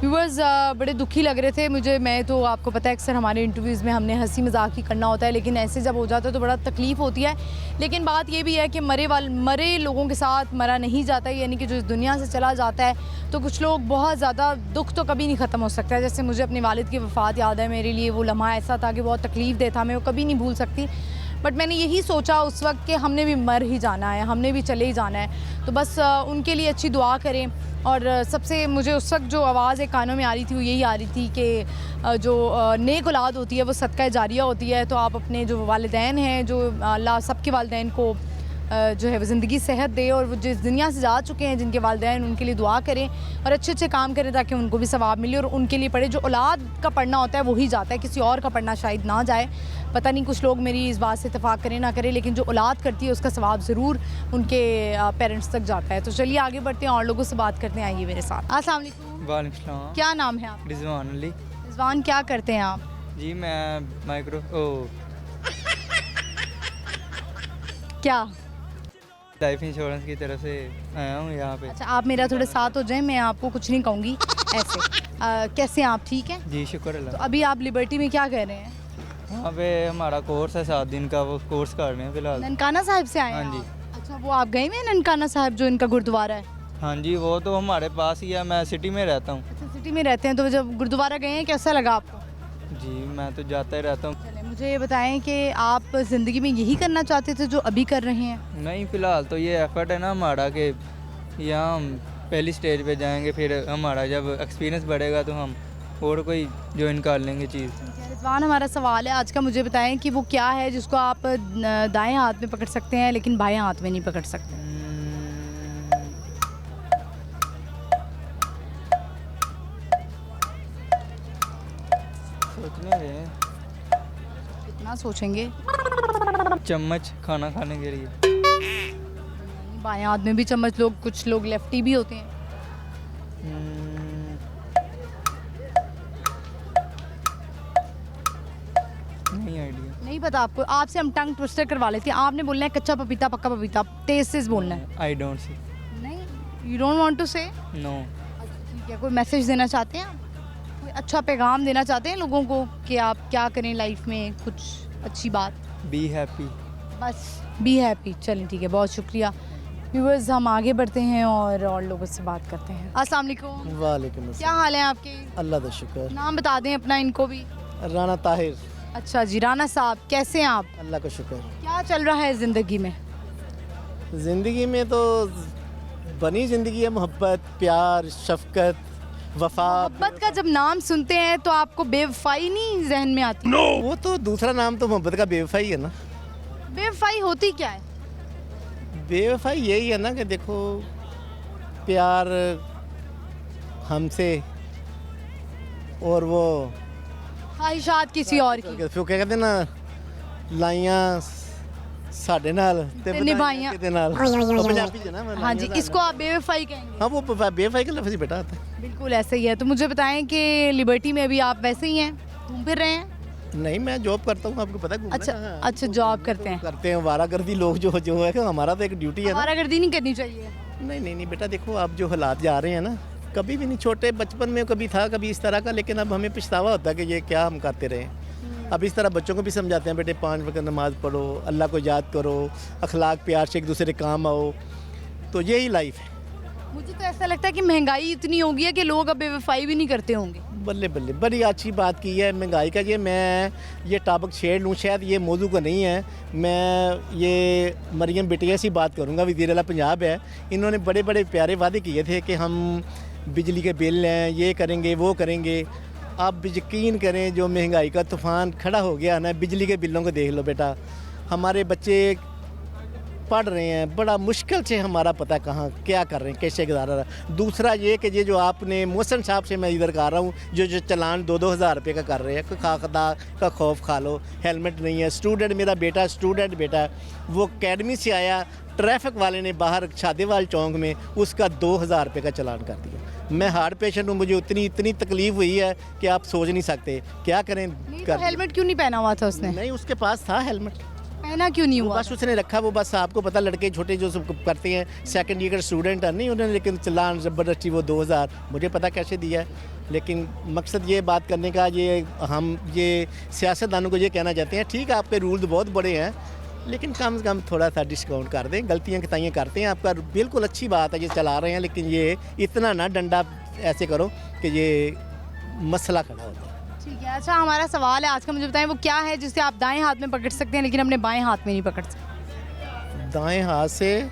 व्यूअर्स बड़े दुखी लग रहे थे मुझे। मैं तो आपको पता है अक्सर हमारे इंटरव्यूज़ में हमने हंसी मजाक ही करना होता है, लेकिन ऐसे जब हो जाता है तो बड़ा तकलीफ़ होती है। लेकिन बात ये भी है कि मरे लोगों के साथ मरा नहीं जाता, यानी कि जो इस दुनिया से चला जाता है तो कुछ लोग बहुत ज़्यादा दुख तो कभी नहीं ख़त्म हो सकता है। जैसे मुझे अपने वालिद की वफ़ात याद है, मेरे लिए वो लम्हा ऐसा था कि बहुत तकलीफ़ दे था, मैं वो कभी नहीं भूल सकती। बट मैंने यही सोचा उस वक्त कि हमने भी मर ही जाना है, हमने भी चले ही जाना है, तो बस उनके लिए अच्छी दुआ करें। और सबसे मुझे उस वक्त जो आवाज़ एक कानों में आ रही थी वो यही आ रही थी कि जो नेक औलाद होती है वो सदका जारिया होती है। तो आप अपने जो वालिदैन हैं, जो अल्लाह सबके वालिदैन को जो है वो ज़िंदगी सेहत दे, और वो जिस दुनिया से जा चुके हैं जिनके वालिदैन, उनके लिए दुआ करें और अच्छे अच्छे काम करें ताकि उनको भी सवाब मिले और उनके लिए पढ़े। जो औलाद का पढ़ना होता है वही जाता है, किसी और का पढ़ना शायद ना जाए। पता नहीं कुछ लोग मेरी इस बात से इत्तेफाक करें ना करें, लेकिन जो औलाद करती है उसका सवाब ज़रूर उनके पेरेंट्स तक जाता है। तो चलिए आगे बढ़ते हैं और लोगों से बात करते हैं। आइए मेरे साथ। अस्सलाम वालेकुम। वालेकुम सलाम। क्या नाम है आप? रिजवान अली। रिजवान, क्या करते हैं आप? जी मैं क्या लाइफ इंश्योरेंस की तरफ से आया हूँ यहाँ पे। अच्छा आप मेरा थोड़े साथ हो जाएं, मैं आपको कुछ नहीं कहूँगी ऐसे। कैसे हैं आप? ठीक है जी शुक्र अल्लाह। तो अभी आप लिबर्टी में क्या कर रहे हैं? वहाँ पे हमारा कोर्स है 7 दिन का, वो कोर्स कर रहे हैं फिलहाल। ननकाना साहिब से आए हैं? हाँ जी। आप? अच्छा वो आप गए हुए हैं ननकाना साहिब जो इनका गुरुद्वारा है? हाँ जी वो तो हमारे पास ही है, मैं सिटी में रहता हूँ। अच्छा सिटी में रहते हैं, तो जब गुरुद्वारा गए हैं कैसा लगा आपको? जी मैं तो जाता ही रहता हूँ। चलिए मुझे ये बताएं कि आप ज़िंदगी में यही करना चाहते थे जो अभी कर रहे हैं? नहीं फ़िलहाल तो ये एफर्ट है ना हमारा कि यहाँ हम पहली स्टेज पे जाएंगे, फिर हमारा जब एक्सपीरियंस बढ़ेगा तो हम और कोई ज्वाइन कर लेंगे चीज़। रिजवान हमारा सवाल है आज का, मुझे बताएं कि वो क्या है जिसको आप दाएं हाथ में पकड़ सकते हैं लेकिन बाएं हाथ में नहीं पकड़ सकते? सोचने दें। कितना सोचेंगे? चम्मच खाना खाने के लिए। बाएं हाथ में भी चम्मच, लोग कुछ लोग लेफ्टी भी होते हैं। नहीं आइडिया। नहीं पता आपको? आपसे हम टंग ट्विस्टर करवा लेते हैं। आपने बोलना है कच्चा पपीता पक्का पपीता, तेज से बोलना है। I don't see. नहीं, यू डोंट वांट टू से? नो। ठीक है, कोई मैसेज देना चाहते हैं आप? कोई अच्छा पैगाम देना चाहते हैं लोगों को कि आप क्या करें लाइफ में, कुछ अच्छी बात? Be happy. बस बी हैप्पी। चलें ठीक है, बहुत शुक्रिया। व्यूअर्स हम आगे बढ़ते हैं और लोगों से बात करते हैं। अस्सलाम वालेकुम। वालेकुम अस्सलाम। क्या हाल है आपके? अल्लाह का शुक्र। नाम बता दें अपना इनको भी। राना ताहिर। अच्छा जी, राना साहब कैसे हैं आप? अल्लाह का शुक्र। क्या चल रहा है ज़िंदगी में? ज़िंदगी में तो बनी ज़िंदगी है, मोहब्बत, प्यार, शफकत, वफा। मोहब्बत का जब नाम सुनते हैं तो आपको बेवफाई नहीं जहन में आती? No! वो तो दूसरा नाम तो मोहब्बत का बेवफाई है ना। बेवफाई होती क्या है? बेवफाई यही है ना कि देखो प्यार हमसे और वो ख्वाहिशात किसी और की। फिर क्या कहते हैं ना, लाइयां साढ़े नाल ते निभाइयां किते नाल। पंजाबी च ना। हाँ जी, इसको आप बेवफाई कहेंगे? हाँ वो बेवफाई का लफ्ज़ ही बेटा आता है। बिल्कुल ऐसा ही है। तो मुझे बताएं कि लिबर्टी में अभी आप वैसे ही हैं, घूम फिर रहे हैं? नहीं मैं जॉब करता हूँ, आपको पता है। अच्छा अच्छा, जॉब करते हैं। करते हैं वारागर्दी लोग जो है, हमारा तो एक ड्यूटी है। वारागर्दी नहीं करनी चाहिए। नहीं बेटा देखो आप जो हालात जा रहे हैं ना, कभी भी नहीं, छोटे बचपन में कभी था कभी इस तरह का, लेकिन अब हमें पछतावा होता है कि ये क्या हम करते रहे। अब इस तरह बच्चों को भी समझाते हैं, बेटे 5 वक्त नमाज़ पढ़ो, अल्लाह को याद करो, अखलाक प्यार से एक दूसरे काम आओ, तो यही लाइफ है। मुझे तो ऐसा लगता है कि महंगाई इतनी हो गई है कि लोग अब बेवफाई भी नहीं करते होंगे। बल्ले बल्ले, बड़ी अच्छी बात की है महंगाई का। मैं ये टॉपिक छेड़ लूँ, शायद ये मौजू का नहीं है। मैं ये मरियम बिटिया से बात करूँगा, वज़ीर आला पंजाब है, इन्होंने बड़े बड़े प्यारे वादे किए थे कि हम बिजली के बिल हैं, ये करेंगे वो करेंगे। आप यकीन करें, जो महंगाई का तूफ़ान खड़ा हो गया ना, बिजली के बिलों को देख लो बेटा। हमारे बच्चे पढ़ रहे हैं, बड़ा मुश्किल से हमारा पता कहाँ क्या कर रहे हैं, कैसे गुजारा रहा है। दूसरा ये कि ये जो आपने मोहसन साहब से मैं इधर कह रहा हूँ, जो चलान 2-2 हज़ार रुपये का कर रहे हैं, खाकदा का खौफ खा लो, हेलमेट नहीं है। स्टूडेंट, मेरा बेटा स्टूडेंट बेटा, वो अकेडमी से आया, ट्रैफिक वाले ने बाहर शादेवाल चौक में उसका 2,000 रुपये का चलान कर दिया। मैं हार्ट पेशेंट हूँ, मुझे इतनी तकलीफ़ हुई है कि आप सोच नहीं सकते। क्या करें? तो हेलमेट क्यों नहीं पहना हुआ था उसने? नहीं, उसके पास था हेलमेट, पहना क्यों नहीं हुआ? बस उसने रखा। वो बस आपको पता, लड़के छोटे जो सब करते हैं, सेकंड ईयर का स्टूडेंट है, नहीं उन्होंने, लेकिन चलान ज़बरदस्ती वो 2,000, मुझे पता कैसे दिया है। लेकिन मकसद ये बात करने का, ये हम ये सियासतदानों को ये कहना चाहते हैं, ठीक है आपके रूल बहुत बड़े हैं, लेकिन कम से कम थोड़ा सा डिस्काउंट कर दें। गलतियाँ किताइयाँ करते हैं, आपका बिल्कुल अच्छी बात है ये चला रहे हैं, लेकिन ये इतना ना डंडा ऐसे करो कि ये मसला खड़ा होता है। ठीक है, अच्छा हमारा सवाल है आज का, मुझे बताएं वो क्या है जिसे आप दाएं हाथ में पकड़ सकते हैं लेकिन अपने बाएं हाथ में नहीं पकड़ सकते? दाएं हाथ से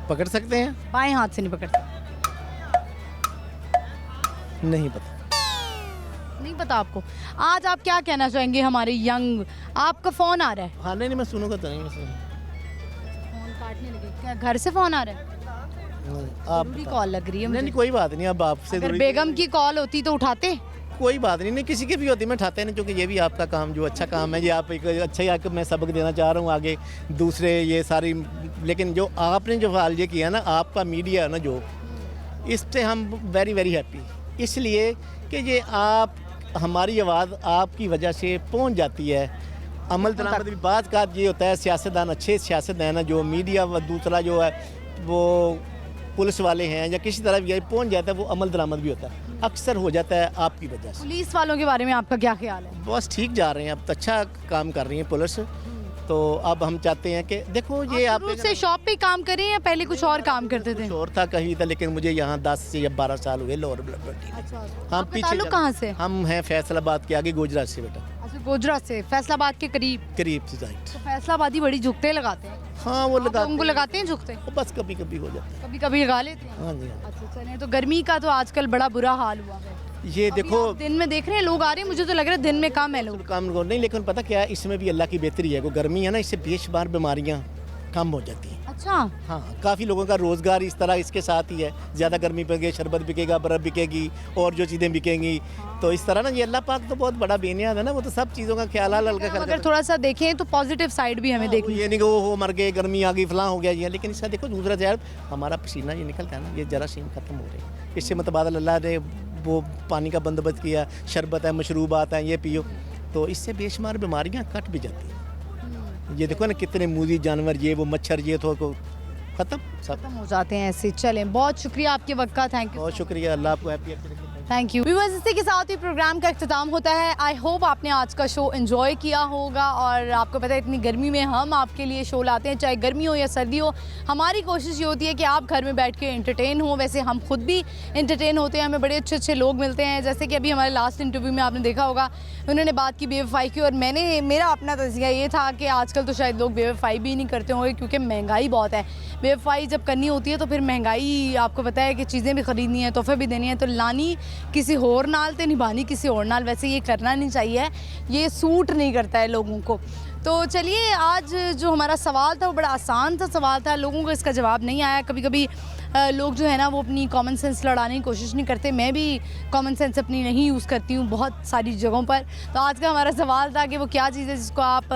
पकड़ सकते हैं, बाएं हाथ से नहीं पकड़ सकते? नहीं पता। नहीं पता आपको? आज आप क्या कहना चाहेंगे हमारे यंग? आपका फ़ोन आ रहा है? हाँ, नहीं मैं सुनूंगा तो नहीं, मैं फ़ोन काटने लगे क्या? घर से फ़ोन आ रहा है? आप कॉल लग रही है मुझे। नहीं, कोई बात नहीं, अब आपसे अगर बेगम की कॉल होती तो उठाते? कोई बात नहीं, किसी की भी होती मैं उठाते नहीं, क्योंकि ये भी आपका काम, जो अच्छा काम है, ये आप एक अच्छा ही आपको मैं सबक देना चाह रहा हूँ आगे दूसरे ये सारी। लेकिन जो आपने जो सवाल ये किया ना, आपका मीडिया है ना जो, इससे हम वेरी वेरी हैप्पी, इसलिए कि ये आप, हमारी आवाज़ आपकी वजह से पहुँच जाती है। अमल दरामद भी बात का ये होता है, सियासतदान अच्छे सियासतदान है, जो मीडिया व दूसरा जो है वो पुलिस वाले हैं या किसी तरह भी पहुंच जाता है, वो अमल दरामद भी होता है, अक्सर हो जाता है आपकी वजह से। पुलिस वालों के बारे में आपका क्या ख्याल है? बस ठीक जा रहे हैं, अब तो अच्छा काम कर रही है पुलिस। तो अब हम चाहते हैं कि देखो ये आप से शॉप पे काम करें या पहले कुछ और काम करते थे? और था कहीं था, लेकिन मुझे यहाँ 10 से या 12 साल हुए लोअर ब्लड। हाँ, पीछे कहाँ से? हम हैं फैसलाबाद के आगे, गुजरात से बेटा। अच्छा, गुजरात से, फैसलाबाद के करीब से साइड। तो फैसलाबादी बड़ी झुकते लगाते हैं। हाँ, वो लगाते हैं झुकते, बस कभी कभी हो जाता है, कभी कभी लगा लेते हैं। हाँ जी। अच्छा चलिए, तो गर्मी का तो आजकल बड़ा बुरा हाल हुआ है। ये देखो दिन में देख रहे हैं लोग आ रहे हैं, मुझे तो लग रहा है दिन में कम है लोग। कम नहीं, लेकिन पता क्या है, इसमें भी अल्लाह की बेहतरी है। को गर्मी है ना, इससे बेशुमार बीमारियाँ कम हो जाती हैं। अच्छा, हाँ, काफ़ी लोगों का रोज़गार इस तरह इसके साथ ही है। ज़्यादा गर्मी पड़ेगी, शरबत बिकेगा, बर्फ़ बिकेगी और जो चीज़ें बिकेंगी, तो इस तरह ना ये अल्लाह पाक तो बहुत बड़ा बेनियाद है ना, वो तो सब चीज़ों का ख्याल हल्का। अगर थोड़ा सा देखें तो पॉजिटिव साइड भी हमें देखनी। ये नहीं कि वो मर गए, गर्मी आ गई, फलां हो गया ये, लेकिन इसका देखो दूसरा साइड, हमारा पसीना ये निकलता है ना, ये जरासीम खत्म हो रहे हैं। इससे मुतबादल अल्लाह ने वो पानी का बंदोबस्त किया, शरबत है, मशरूबात हैं, ये पियो, तो इससे बेशुमार बीमारियाँ कट भी जाती हैं। ये देखो ना कितने मूजी जानवर, ये वो मच्छर, ये तो खत्म हो जाते हैं ऐसे। चलें, बहुत शुक्रिया आपके वक्त का, थैंक यू। बहुत शुक्रिया, अल्लाह आपको हैप्पी रखे। थैंक यू व्यूअर्स, इसी के साथ ही प्रोग्राम का इख्तिताम होता है। आई होप आपने आज का शो एंजॉय किया होगा, और आपको पता है इतनी गर्मी में हम आपके लिए शो लाते हैं, चाहे गर्मी हो या सर्दी हो। हमारी कोशिश ये होती है कि आप घर में बैठ के एंटरटेन हो। वैसे हम खुद भी एंटरटेन होते हैं, हमें बड़े अच्छे अच्छे लोग मिलते हैं, जैसे कि अभी हमारे लास्ट इंटरव्यू में आपने देखा होगा, उन्होंने बात की बेवफाई की, और मेरा अपना तज़किया ये था कि आजकल तो शायद लोग बेवफाई भी नहीं करते होंगे, क्योंकि महंगाई बहुत है। बेवफाई जब करनी होती है तो फिर महंगाई, आपको पता है कि चीज़ें भी ख़रीदनी है, तोहफे भी देनी है, तो लानी किसी और नाल तो निभानी किसी और नाल। वैसे ये करना नहीं चाहिए, ये सूट नहीं करता है लोगों को। तो चलिए, आज जो हमारा सवाल था वो बड़ा आसान सा सवाल था, लोगों को इसका जवाब नहीं आया। कभी कभी लोग जो है ना वो अपनी कॉमन सेंस लड़ाने की कोशिश नहीं करते। मैं भी कॉमन सेंस अपनी नहीं यूज़ करती हूँ बहुत सारी जगहों पर। तो आज का हमारा सवाल था कि वो क्या चीज़ है जिसको आप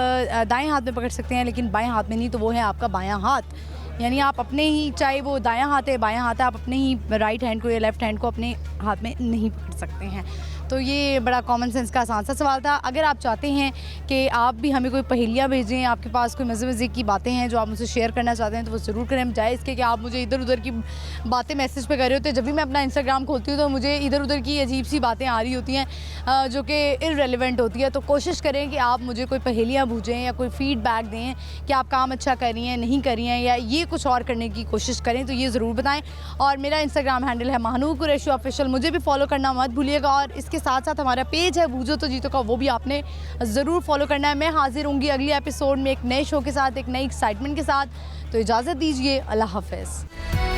दाएं हाथ में पकड़ सकते हैं लेकिन बाएं हाथ में नहीं, तो वो है आपका बायां हाथ। यानी आप अपने ही, चाहे वो दायां हाथ है बायां हाथ है, आप अपने ही राइट हैंड को या लेफ़्ट हैंड को अपने हाथ में नहीं पकड़ सकते हैं। तो ये बड़ा कॉमन सेंस का आसान सा सवाल था। अगर आप चाहते हैं कि आप भी हमें कोई पहेलियाँ भेजें, आपके पास कोई मज़े की बातें हैं जो आप मुझसे शेयर करना चाहते हैं तो वो ज़रूर करें। बजाय इसके कि आप मुझे इधर उधर की बातें मैसेज पे कर रहे होते हैं। जब भी मैं अपना इंस्टाग्राम खोलती हूँ तो मुझे इधर उधर की अजीब सी बातें आ रही होती हैं जो कि इररेलेवेंट होती है। तो कोशिश करें कि आप मुझे कोई पहेलियाँ बूझें या कोई फीडबैक दें कि आप काम अच्छा कर रही हैं, नहीं कर रही हैं, या ये कुछ और करने की कोशिश करें तो ये ज़रूर बताएं। और मेरा इंस्टाग्राम हैंडल है महानूर कुरैशी ऑफिशियल, मुझे भी फॉलो करना मत भूलिएगा। और इसके साथ साथ हमारा पेज है बूझो तो जीतो का, वो भी आपने ज़रूर फॉलो करना है। मैं हाजिर होंगी अगले एपिसोड में एक नए शो के साथ, एक नई एक्साइटमेंट के साथ। तो इजाज़त दीजिए, अल्लाह हाफ़िज़।